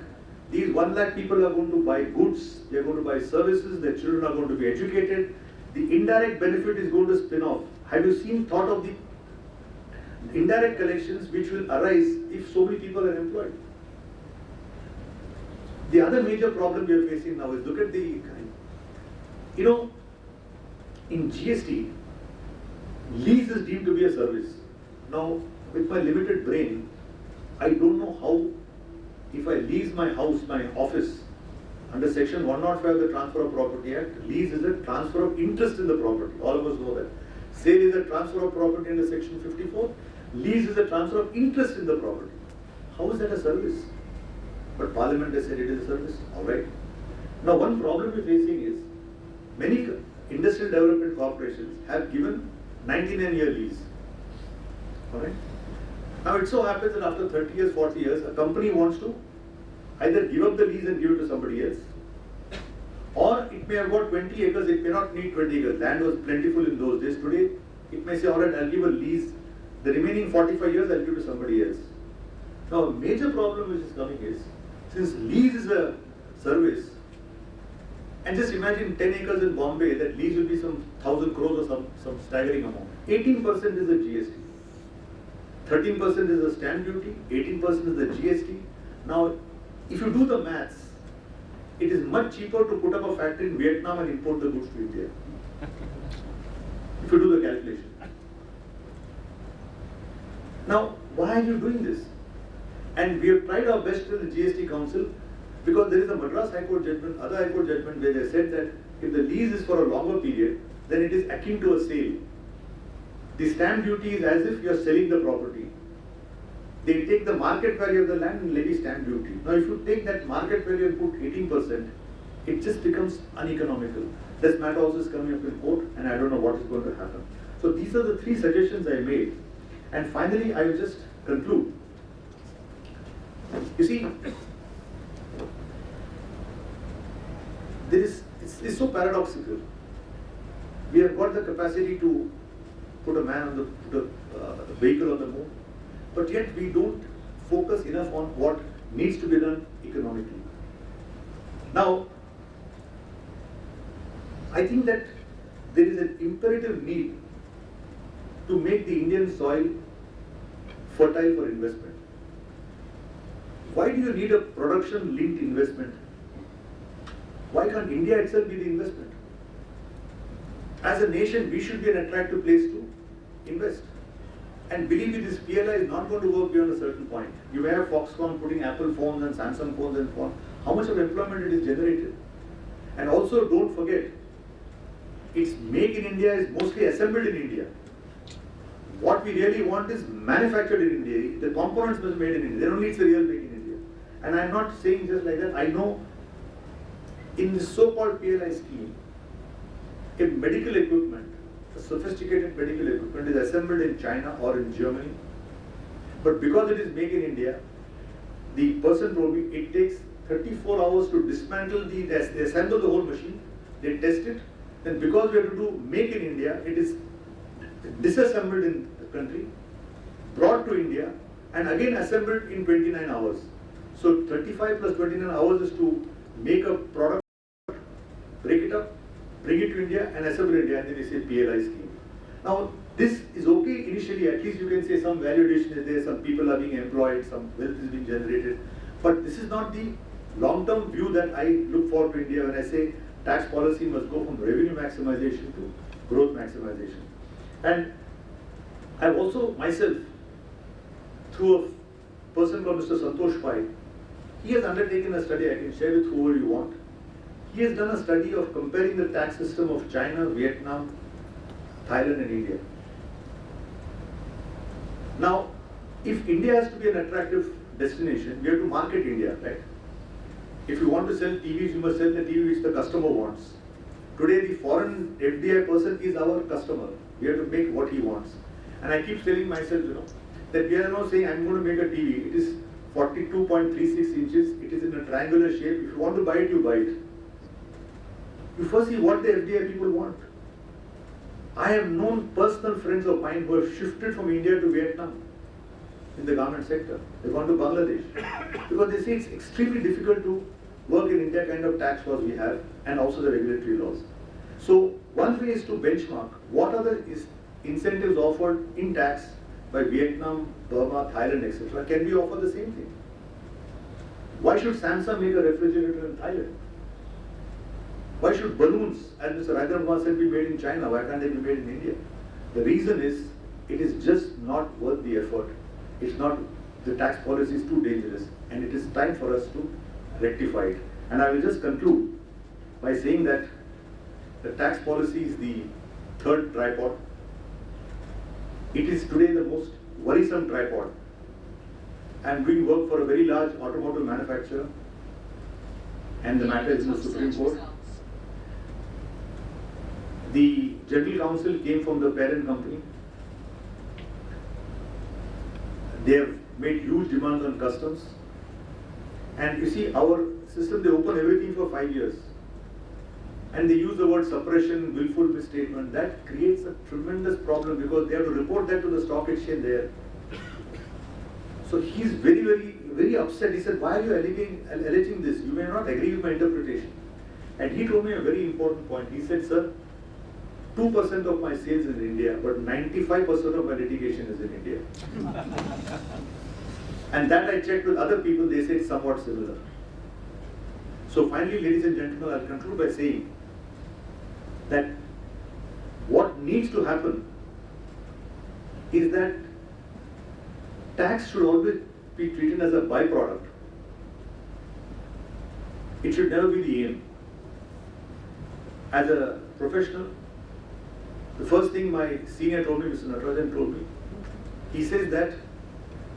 These 1 lakh people are going to buy goods, they are going to buy services, their children are going to be educated. The indirect benefit is going to spin off. Have you thought of the indirect collections which will arise if so many people are employed? The other major problem we are facing now is, look at the, in GST, lease is deemed to be a service. Now, with my limited brain, I don't know how, if I lease my house, my office, under section 105 of the Transfer of Property Act, lease is a transfer of interest in the property. All of us know that. Sale is a transfer of property under section 54. Lease is a transfer of interest in the property. How is that a service? But Parliament has said it is a service. All right. Now, one problem we're facing is, many industrial development corporations have given 99-year lease. All right. Now, it so happens that after 30 years, 40 years, a company wants to either give up the lease and give it to somebody else, or it may have got 20 acres, it may not need 20 acres. Land was plentiful in those days. Today, it may say, all right, I'll give a lease. The remaining 45 years, I'll give to somebody else. Now, a major problem which is coming is, since lease is a service, and just imagine 10 acres in Bombay, that lease will be some 1,000 crores or some staggering amount. 18% is the GST. 13% is the stamp duty, 18% is the GST. Now, if you do the maths, it is much cheaper to put up a factory in Vietnam and import the goods to India. If you do the calculation. Now, why are you doing this? And we have tried our best in the GST Council, because there is a Madras High Court judgment, other High Court judgment, where they said that if the lease is for a longer period, then it is akin to a sale. The stamp duty is as if you are selling the property. They take the market value of the land and levy stamp duty. Now, if you take that market value and put 18%, it just becomes uneconomical. This matter also is coming up in court, and I don't know what is going to happen. So these are the 3 suggestions I made. And finally, I will just conclude. You see, it's so paradoxical. We have got the capacity to put a man on the vehicle on the moon, but yet we don't focus enough on what needs to be done economically. Now, I think that there is an imperative need to make the Indian soil fertile for investment. Why do you need a production-linked investment? Why can't India itself be the investment? As a nation, we should be an attractive place to invest. And believe me, this PLI is not going to work beyond a certain point. You may have Foxconn putting Apple phones and Samsung phones and so on. How much of employment it is generated? And also, don't forget, its make in India is mostly assembled in India. What we really want is manufactured in India. The components must be made in India. They don't need the real make in India. And I'm not saying just like that. I know in the so-called PLI scheme, if medical equipment, a sophisticated medical equipment is assembled in China or in Germany, but because it is made in India, the person told me it takes 34 hours to dismantle they assemble the whole machine, they test it, then because we have to do make in India, it is disassembled in the country, brought to India, and again assembled in 29 hours. So 35 plus 29 hours is to make a product, break it up, bring it to India and assemble India, and then they say PLI scheme. Now this is okay initially, at least you can say some value addition is there, some people are being employed, some wealth is being generated. But this is not the long-term view that I look forward to India when I say tax policy must go from revenue maximization to growth maximization. And I've also myself, through a person called Mr. Santosh Pai, he has undertaken a study, I can share with whoever you want. He has done a study of comparing the tax system of China, Vietnam, Thailand and India. Now, if India has to be an attractive destination, we have to market India, right? If you want to sell TVs, you must sell the TV which the customer wants. Today, the foreign FDI person is our customer. We have to make what he wants. And I keep telling myself, that we are not saying I'm going to make a TV. It is 42.36 inches. It is in a triangular shape. If you want to buy it, you buy it. You first see what the FDI people want. I have known personal friends of mine who have shifted from India to Vietnam in the garment sector. They've gone to Bangladesh because they say it's extremely difficult to work in India kind of tax laws we have and also the regulatory laws. So one way is to benchmark what are the incentives offered in tax by Vietnam, Burma, Thailand, etc. Can we offer the same thing? Why should Samsung make a refrigerator in Thailand? Why should balloons, as Mr. Rajendra said, be made in China? Why can't they be made in India? The reason is, it is just not worth the effort. It's not, the tax policy is too dangerous, and it is time for us to rectify it. And I will just conclude by saying that the tax policy is the third tripod. It is today the most worrisome tripod. I am doing work for a very large automotive manufacturer, and the matter is in the Supreme Court. The General Counsel came from the parent company. They have made huge demands on customs. And you see, our system, they open everything for 5 years. And they use the word suppression, willful misstatement. That creates a tremendous problem because they have to report that to the stock exchange there. So he's very upset. He said, why are you alleging this? You may not agree with my interpretation. And he told me a very important point. He said, sir, 2% of my sales is in India, but 95% of my litigation is in India. And that I checked with other people, they said somewhat similar. So finally, ladies and gentlemen, I'll conclude by saying that what needs to happen is that tax should always be treated as a byproduct. It should never be the aim. As a professional, the first thing my senior told me, Mr. Natarajan told me, he says that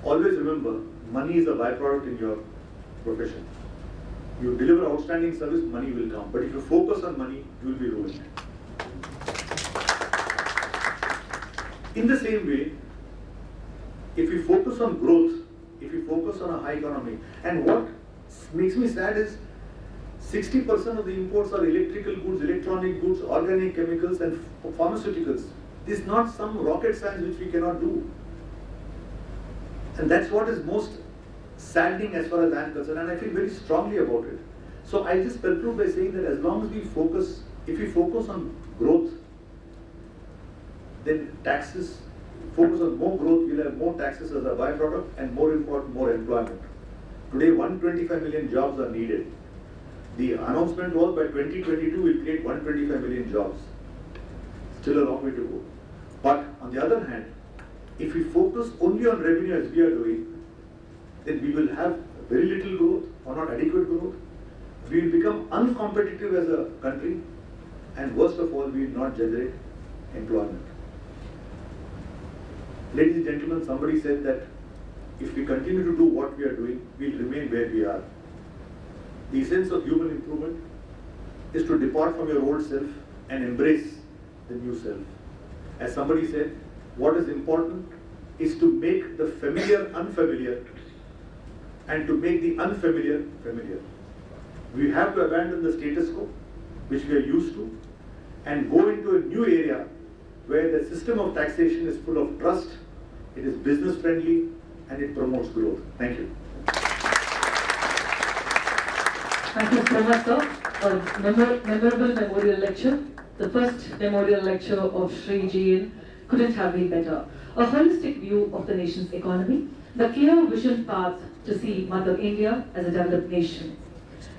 always remember, money is a byproduct in your profession. You deliver outstanding service, money will come. But if you focus on money, you will be ruined. In the same way, if we focus on growth, if we focus on a high economy, and what makes me sad is 60% of the imports are electrical goods, electronic goods, organic chemicals and pharmaceuticals. This is not some rocket science which we cannot do. And that's what is most saddening as far as I am concerned, and I feel very strongly about it. So I just conclude by saying that as long as we focus, if we focus on growth, then taxes, focus on more growth, we'll have more taxes as a byproduct and more important, more employment. Today 125 million jobs are needed. The announcement was by 2022 we'll create 125 million jobs. Still a long way to go. But on the other hand, if we focus only on revenue as we are doing, then we will have very little growth or not adequate growth. We will become uncompetitive as a country, and worst of all, we will not generate employment. Ladies and gentlemen, somebody said that if we continue to do what we are doing, we will remain where we are. The essence of human improvement is to depart from your old self and embrace the new self. As somebody said, what is important is to make the familiar unfamiliar and to make the unfamiliar familiar. We have to abandon the status quo, which we are used to, and go into a new area where the system of taxation is full of trust, it is business friendly, and it promotes growth. Thank you. Thank you so much, sir. A memorable memorial lecture. The first memorial lecture of Shri Ji couldn't have been better. A holistic view of the nation's economy, the clear vision path to see Mother India as a developed nation.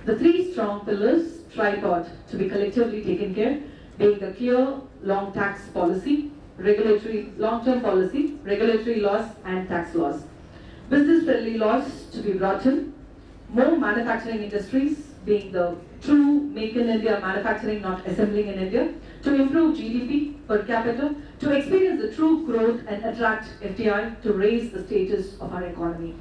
The three strong pillars, tripod, to be collectively taken care, being the clear long tax policy, long-term policy, regulatory laws and tax laws. Business-friendly laws to be brought in, more manufacturing industries, being the true make in India manufacturing, not assembling in India, to improve GDP per capita, to experience the true growth and attract FDI to raise the status of our economy.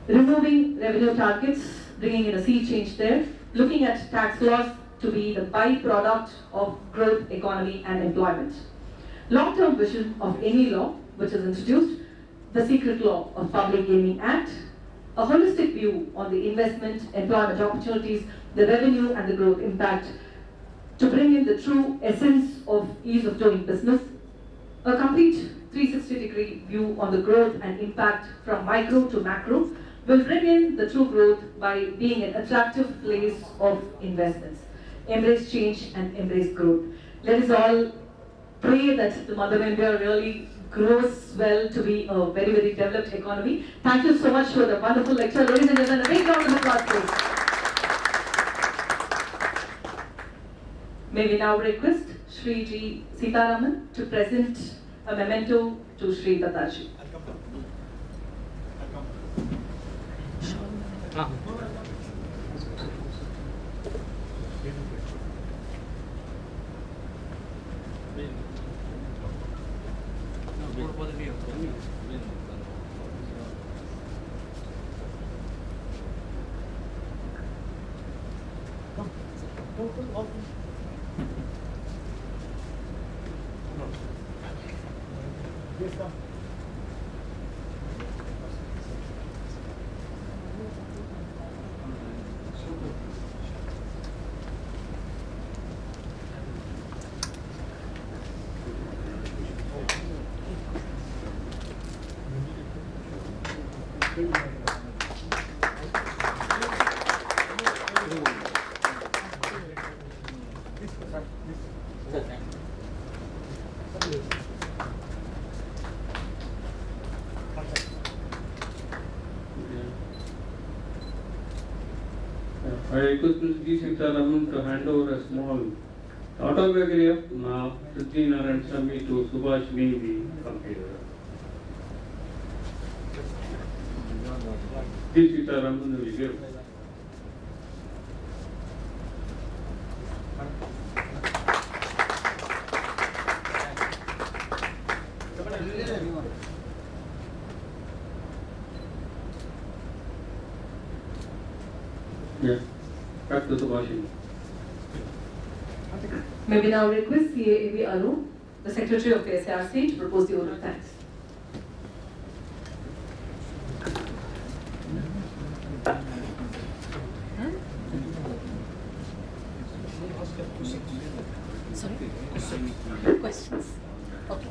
Removing revenue targets, bringing in a sea change there, looking at tax laws to be the byproduct of growth, economy and employment. Long-term vision of any law which is introduced, the secret law of Public Gaming Act, a holistic view on the investment, employment opportunities, the revenue and the growth impact, to bring in the true essence of ease of doing business, a complete 360-degree view on the growth and impact from micro to macro, will bring in the true growth by being an attractive place of investments. Embrace change and embrace growth. Let us all pray that the Mother India really grows well to be a very, very developed economy. Thank you so much for the wonderful lecture. Ladies and gentlemen, a big round of applause, please. May we now request Shri G. Sitaraman to present a memento to Shri Dadaji. I request Mr. G. Sitaraman to hand over a small autobiography of Sri Narayanaswamy to Subhashini, the computer. G. Sitaraman will give. Yeah. Back to Subhashini. May we now request CAAV Arun, the Secretary of the SRC, to propose the vote of thanks. Sorry? Questions? Okay.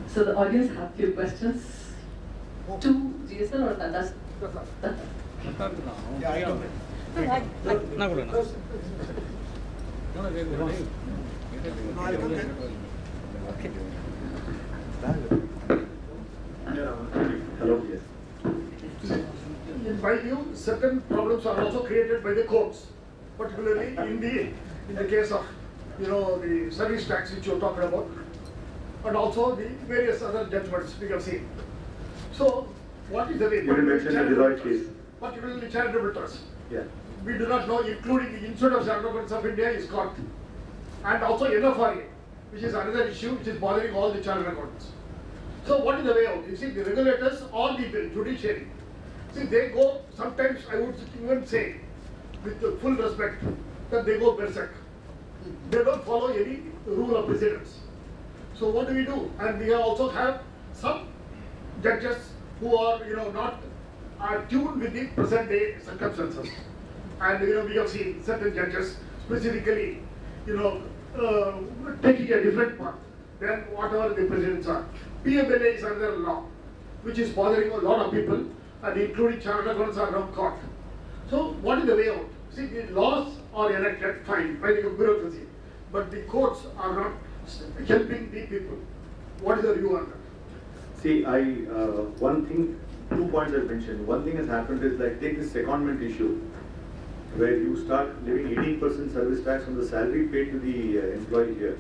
So the audience have few questions. To GSL or Tata's? Yeah, I don't. Okay. Hello, yes. In my view, certain problems are also created by the courts, particularly in the case of the service tax which you talked about, and also the various other judgments we have seen. So, what is the way? You will mention the Deloitte case. Particularly charitable trust. Yeah. We do not know, including the Institute of Charitable Trusts of India is caught, and also NFRA, which is another issue which is bothering all the chartered accountants. So, what is the way out? You see, the regulators or the judiciary, see, they go, sometimes I would even say, with full respect, that they go berserk. They don't follow any rule of precedence. So what do we do? And we also have some judges who are, not tuned with the present day circumstances. And we have seen certain judges specifically, taking a different path than whatever the precedents are. PMLA is another law which is bothering a lot of people and including chartered accountants are now caught. So what is the way out? See, the laws are enacted, fine, by the bureaucracy, but the courts are not helping the people. What is the view on that? See, one thing, 2 points I mentioned. One thing has happened is like take this secondment issue, where you start levying 18% service tax on the salary paid to the employee here.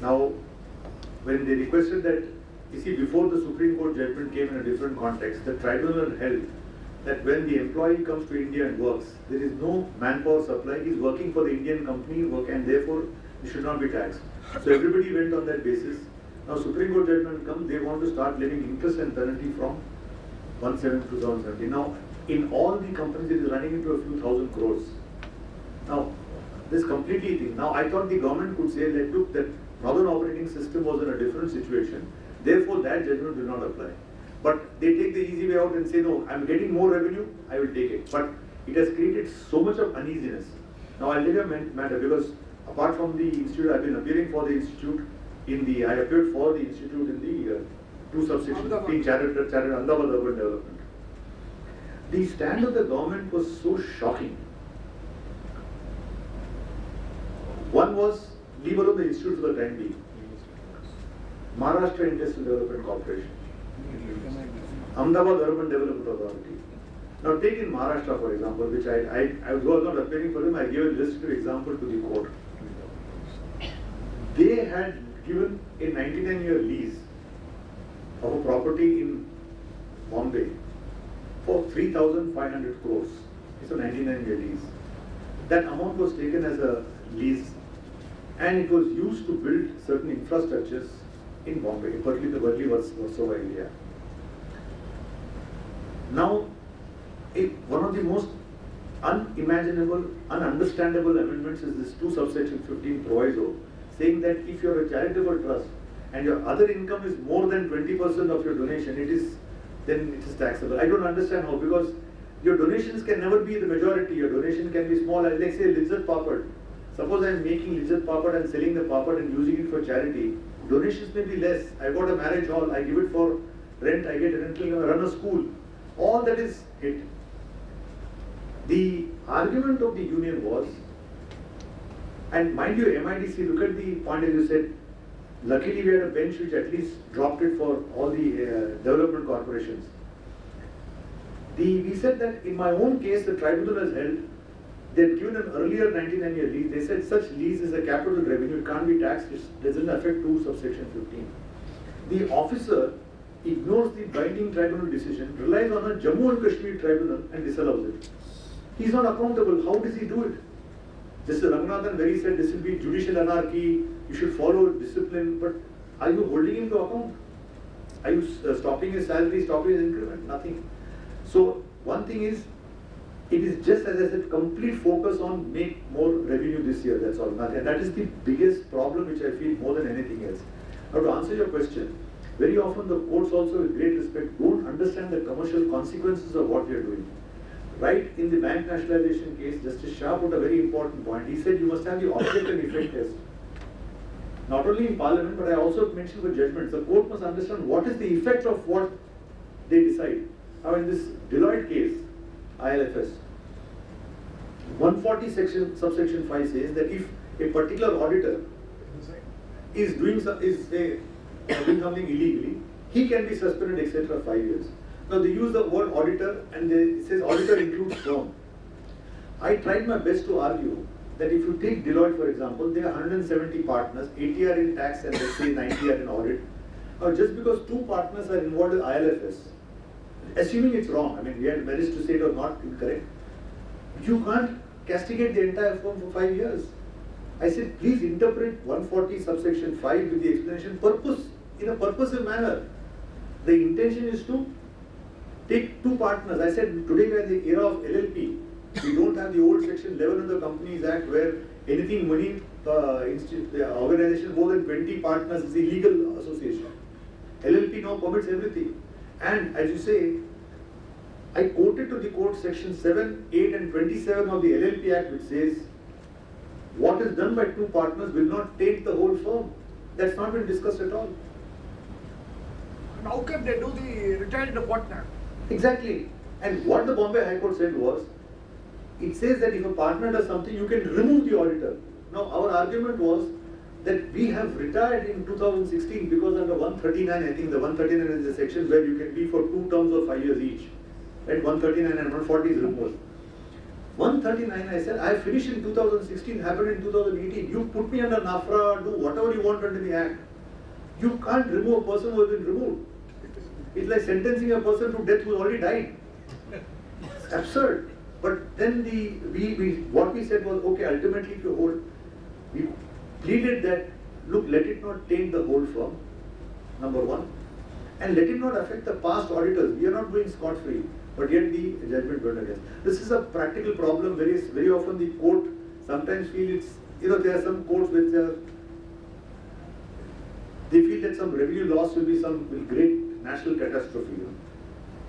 Now, when they requested that, you see, before the Supreme Court judgment came in a different context, the tribunal held that when the employee comes to India and works, there is no manpower supply, he is working for the Indian company, and therefore he should not be taxed. So everybody went on that basis. Now Supreme Court judgment comes, they want to start levying interest and penalty from 1/7/2017. Now, in all the companies, it is running into a few thousand crores. Now, this completely thing. Now, I thought the government could say that, look, that Northern Operating System was in a different situation, therefore that judgment will not apply. But they take the easy way out and say, no, I'm getting more revenue, I will take it. But it has created so much of uneasiness. Now, I'll tell you a matter, because apart from the institute, I've been appearing for the institute I appeared for the institute in the 2 subsections being chartered Ahmedabad Urban Development. The stand of the government was so shocking. One was, leave alone the institute for the time being. Maharashtra Industrial Development Corporation, Ahmedabad Urban Development Authority. Now take in Maharashtra, for example, which I was not appearing for them, I gave a illustrative example to the court. They had given a 99-year lease of a property in Bombay for 3,500 crores. It's a 99-year lease. That amount was taken as a lease and it was used to build certain infrastructures in Bombay, particularly the Warsaw area. Now, one of the most unimaginable, ununderstandable amendments is this 2 subsection 15 proviso, saying that if you are a charitable trust and your other income is more than 20% of your donation, then it is taxable. I don't understand how, because your donations can never be the majority. Your donation can be small. Like say Lizzat Papad. Suppose I am making Lizzat Papad and selling the papad and using it for charity. Donations may be less. I got a marriage hall, I give it for rent, I get a rental, I run a school. All that is it. The argument of the union was, and mind you, MIDC, look at the point as you said, luckily we had a bench which at least dropped it for all the development corporations. We said that in my own case, the tribunal has held, they had given an earlier 99-year lease. They said such lease is a capital revenue, it can't be taxed, it doesn't affect 2 subsection 15. The officer ignores the binding tribunal decision, relies on a Jammu and Kashmir tribunal and disallows it. He is not accountable. How does he do it? Justice Ranganathan Very said this will be judicial anarchy, you should follow discipline, but are you holding him to account? Are you stopping his salary, stopping his increment? Nothing. So one thing is, it is just as I said, complete focus on make more revenue this year, that's all. And that is the biggest problem which I feel more than anything else. Now to answer your question, very often the courts also with great respect don't understand the commercial consequences of what we are doing. Right in the bank nationalization case, Justice Shah put a very important point. He said you must have the object and effect test. Not only in Parliament, but I also mentioned for judgments, the court must understand what is the effect of what they decide. Now in this Deloitte case, ILFS, 140 subsection 5 says that if a particular auditor is doing something illegally, he can be suspended, etc. 5 years. Now they use the word auditor and it says auditor includes firm. I tried my best to argue that if you take Deloitte for example, there are 170 partners, 80 are in tax and let's say 90 are in audit. Now just because 2 partners are involved in ILFS, assuming it's wrong, I mean we had managed to say it was not incorrect, you can't castigate the entire firm for 5 years. I said please interpret 140 subsection 5 with the explanation purpose, in a purposive manner. The intention is to take 2 partners. I said today we are in the era of LLP. We don't have the old section 11 of the Companies Act where anything money organization more than 20 partners is illegal association. LLP now permits everything. And as you say, I quoted to the court section 7, 8 and 27 of the LLP Act which says what is done by 2 partners will not taint the whole firm. That's not been discussed at all. And how can they do the retired partner? Exactly. And what the Bombay High Court said was, it says that if a partner does something, you can remove the auditor. Now, our argument was that we have retired in 2016 because under 139, I think the 139 is the section where you can be for 2 terms of 5 years each. Right? 139 and 140 is removal. 139, I said, I finished in 2016, happened in 2018. You put me under NAFRA, do whatever you want under the Act. You can't remove a person who has been removed. It's like sentencing a person to death who already died. It's absurd. But then what we said was, okay, ultimately if you hold, we pleaded that, look, let it not taint the whole firm, number one, and let it not affect the past auditors. We are not going scot-free, but yet the judgment went against. This is a practical problem. Very often the court sometimes feel it's, there are some courts which they feel that some revenue loss will be some great national catastrophe.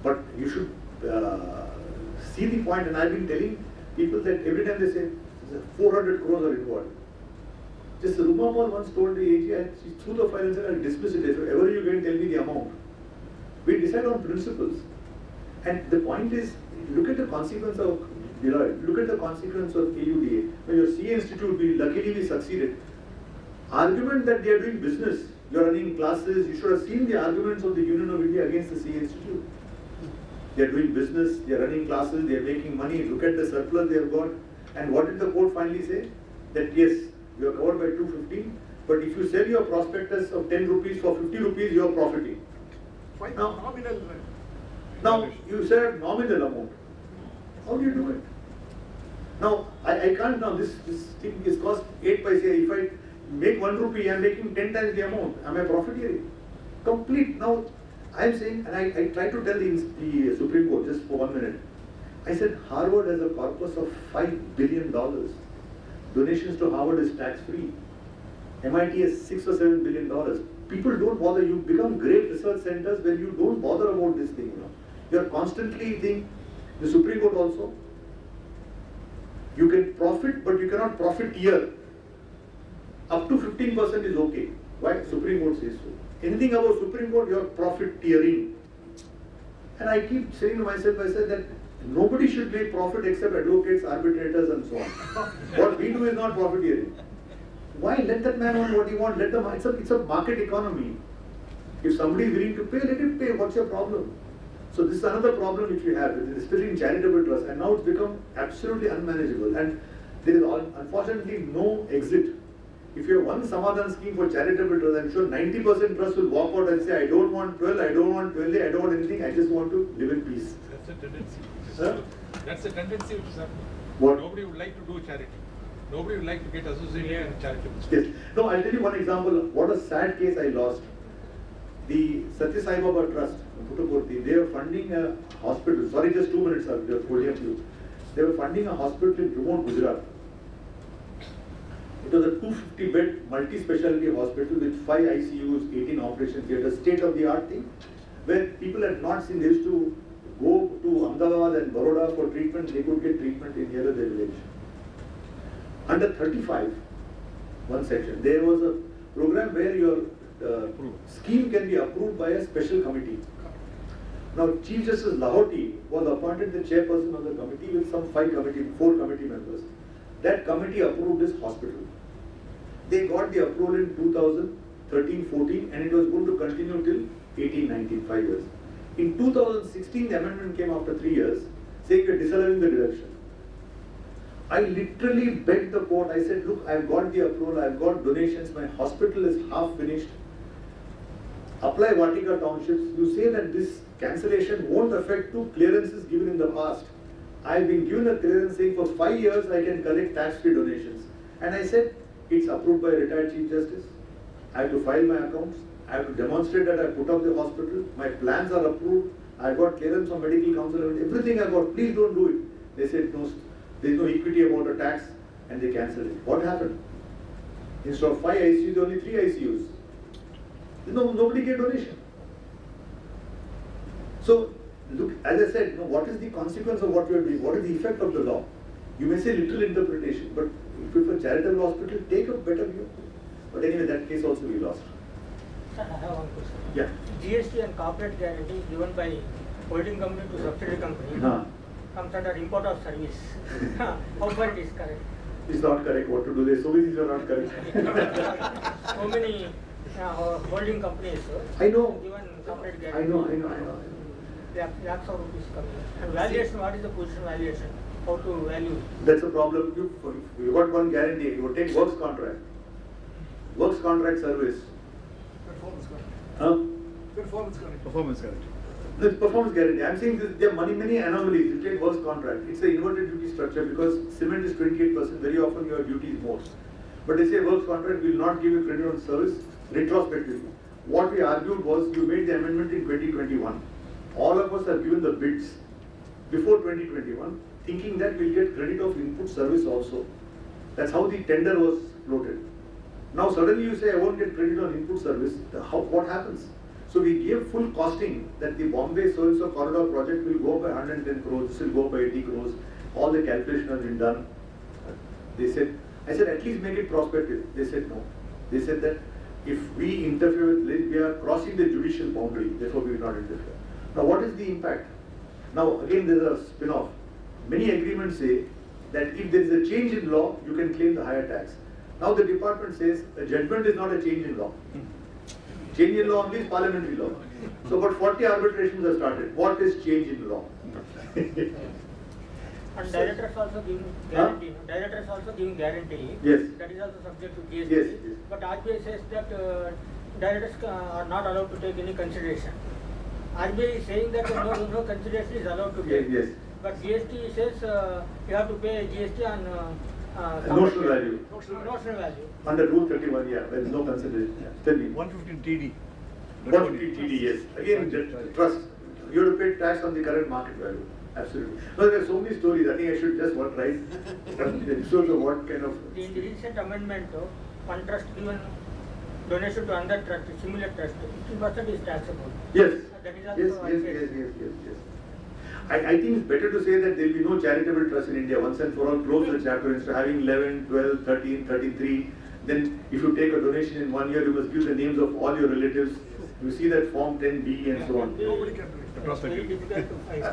But you should see the point, and I've been telling people that every time they say 400 crores are involved. Just Rumapal once told the AG, she threw the file and said, I'll dismiss it if ever you can tell me the amount. We decide on principles. And the point is, look at the consequence of Deloitte, look at the consequence of KUDA. When your CA Institute, luckily we succeeded. Argument that they are doing business, you are running classes, you should have seen the arguments of the Union of India against the CA Institute. They are doing business, they are running classes, they are making money, look at the surplus they have got. And what did the court finally say? That yes, you are covered by 215, but if you sell your prospectus of 10 rupees for 50 rupees, you are profiting. Now you said nominal amount. How do you do it? Now, I can't now, this thing is cost 8 paise. If I make 1 rupee, I am making 10 times the amount. Am I profiteering? Complete. Now, I am saying, and I try to tell the Supreme Court just for 1 minute. I said, Harvard has a corpus of $5 billion. Donations to Harvard is tax-free. MIT has $6 or $7 billion. People don't bother. You become great research centers when you don't bother about this thing. You are constantly thinking, the Supreme Court also, you can profit, but you cannot profit here. Up to 15% is okay. Why? Supreme Court says so. Anything about Supreme Court, you are profiteering. And I keep saying to myself, I said that nobody should make profit except advocates, arbitrators and so on. What we do is not profiteering. Why? Let that man own what he wants. It's a market economy. If somebody is willing to pay, let him pay. What's your problem? So this is another problem which we have, especially in charitable trusts, and now it's become absolutely unmanageable. And there is unfortunately no exit. If you have one Samadhan scheme for charitable trusts, I'm sure 90% trusts will walk out and say, I don't want 12, I don't want 12, I don't want anything, I just want to live in peace. That's a tendency. Huh? That's a tendency which is happening. What? Nobody would like to do charity. Nobody would like to get associated with charitable. Yes. No, I'll tell you one example. What a sad case I lost. The Satya Sai Baba Trust, Puttaparthi, they are funding a hospital. Sorry, just 2 minutes, sir. Just holding up you. They were funding a hospital in remote Gujarat. It was a 250-bed multi-specialty hospital with 5 ICUs, 18 operation theatres, state-of-the-art thing, where people had not seen. They used to go to Ahmedabad and Baroda for treatment. They could get treatment in near their village. Under 35, one section, there was a program where your scheme can be approved by a special committee. Now, Chief Justice Lahoti was appointed the chairperson of the committee with some 4 committee members. That committee approved this hospital. They got the approval in 2013-14 and it was going to continue till 18-19, 5 years. In 2016, the amendment came after 3 years saying we are disallowing the deduction. I literally begged the court, I said, look, I've got the approval, I've got donations, my hospital is half finished. Apply Vatika townships. You say that this cancellation won't affect 2 clearances given in the past. I've been given a clearance saying for 5 years I can collect tax-free donations. And I said, it's approved by a retired Chief Justice. I have to file my accounts. I have to demonstrate that I put up the hospital. My plans are approved. I got clearance from medical council. Everything I got. Please don't do it. They said no. There is no equity about a tax, and they cancelled it. What happened? Instead of 5 ICUs, there are only 3 ICUs. Nobody gave donation. So, look, as I said, what is the consequence of what we are doing? What is the effect of the law? You may say little interpretation, but if it's a charitable hospital, take a better view. But anyway, that case also we lost. Sir, I have one question. Yeah. GST and corporate guarantee given by holding company to subsidiary company Huh. comes under import of service. How far it is correct? It's not correct. What to do? There's so many things are not correct. So many holding companies I know. given corporate I guarantee. know. Lakhs of rupees coming. And valuation, what is the position valuation? How to value? That's a problem. You got one guarantee. You take works contract. Works contract service. Performance guarantee. Huh? Performance guarantee. Performance guarantee. The performance guarantee. I'm saying there are many anomalies. You take works contract. It's an inverted duty structure because cement is 28%. Very often your duty is more. But they say works contract will not give you credit on service retrospectively. What we argued was you made the amendment in 2021. All of us have given the bids before 2021, thinking that we'll get credit of input service also. That's how the tender was floated. Now suddenly you say I won't get credit on input service. What happens? So we gave full costing that the Bombay so-and-so corridor project will go by 110 crores, this will go by 80 crores. All the calculation has been done. I said at least make it prospective. They said no. They said that if we interfere with, we are crossing the judicial boundary, therefore we will not interfere. Now what is the impact? Now again there is a spin-off. Many agreements say that if there is a change in law, you can claim the higher tax. Now the department says a judgment is not a change in law. Change in law only is parliamentary law. So about 40 arbitrations have started. What is change in law? And directors also giving guarantee. Directors also giving guarantee. Yes. That is also subject to GST. Yes. But RBI says that directors are not allowed to take any consideration. RBI is saying that no consideration is allowed to take. Yes. But GST says you have to pay GST on Notional value. Notional value. Under Rule 31, yeah, there is no consideration. Yeah. Tell me. 115 TD. 150 TD, yes. Again, the trust. You have to pay tax on the current market value. Absolutely. No, there are so many stories. I think I should just write episodes of what kind of. In the recent amendment, one trust given donation to another trust, similar trust, 50% is taxable. Yes. That is Yes. also unfair. I think it's better to say that there will be no charitable trust in India. Once and for all, close the chapter instead of having 11, 12, 13, 33. Then if you take a donation in 1 year, you must give the names of all your relatives. You see that form 10B and so on. Nobody can do it. It's very difficult to find.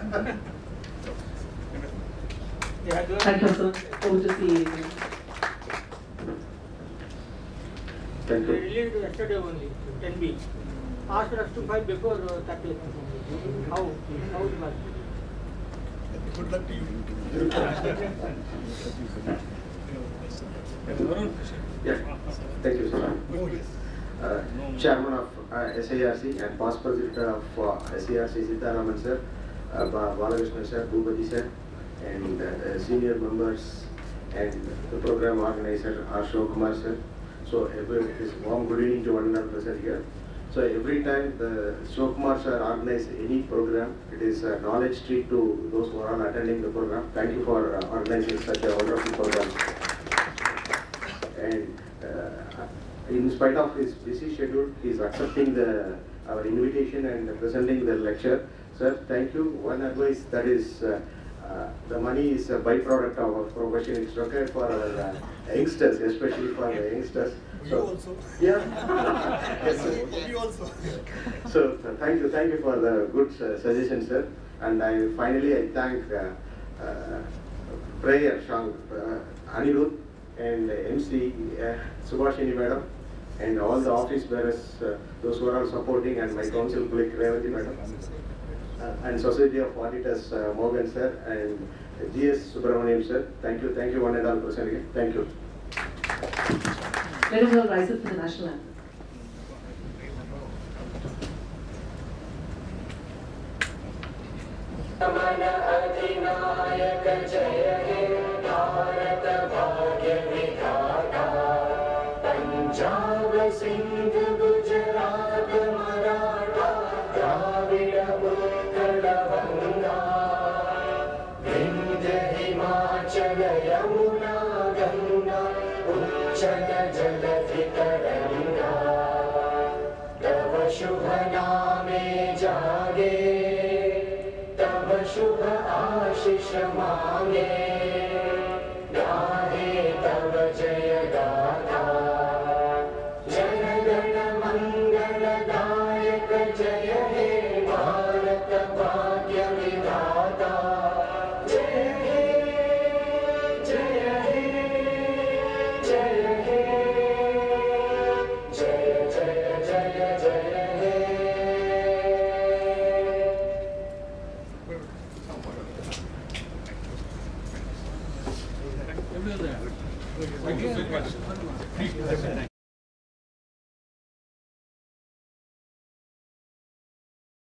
Thank you, sir. Over to see. Thank We you. released yesterday only, 10B. Asked us to file before 30th. How it was? Good luck to you. Yeah, thank you, sir. Oh, yes. Chairman of SIRC and past president of SIRC, Sitaraman sir, Balakrishna sir, Bhupati sir, and senior members and the program organizer Ashok Kumar sir. So this warm good evening to one and all present here. So every time the Ashok Kumar sir organize any program, it is a knowledge treat to those who are all attending the program. Thank you for organizing such a wonderful program. And in spite of his busy schedule, he is accepting our invitation and presenting the lecture. Sir, thank you. One advice, that is, the money is a byproduct of our profession. It's required for our youngsters, especially for the youngsters. You also. Yeah. Yes, sir. You also. So thank you for the good suggestion, sir. And I thank Prayer Shang, Anirudh, and MC Subhashini madam, and all the office bearers, those who are all supporting, and my council colleague Revanthi madam, and Society of Auditors Morgan sir, and GS Subramaniam sir. Thank you one and all present again. Thank you. Let us all rise up for the national anthem. अधिनायक जय हे भारत भाग्य विधाता पंजाब सिंध गुजरात मराठा द्राविड उत्कल गंगा विंध्य हिमाचल यमुना गंगा उच्चल जलधि तरंगा तव शुभ नामे जागे तब शुभ आशीष मांगे गाहे तब जय गाथा जन गण मंगल दायक जय हे भारत भाग्य Thank you very much.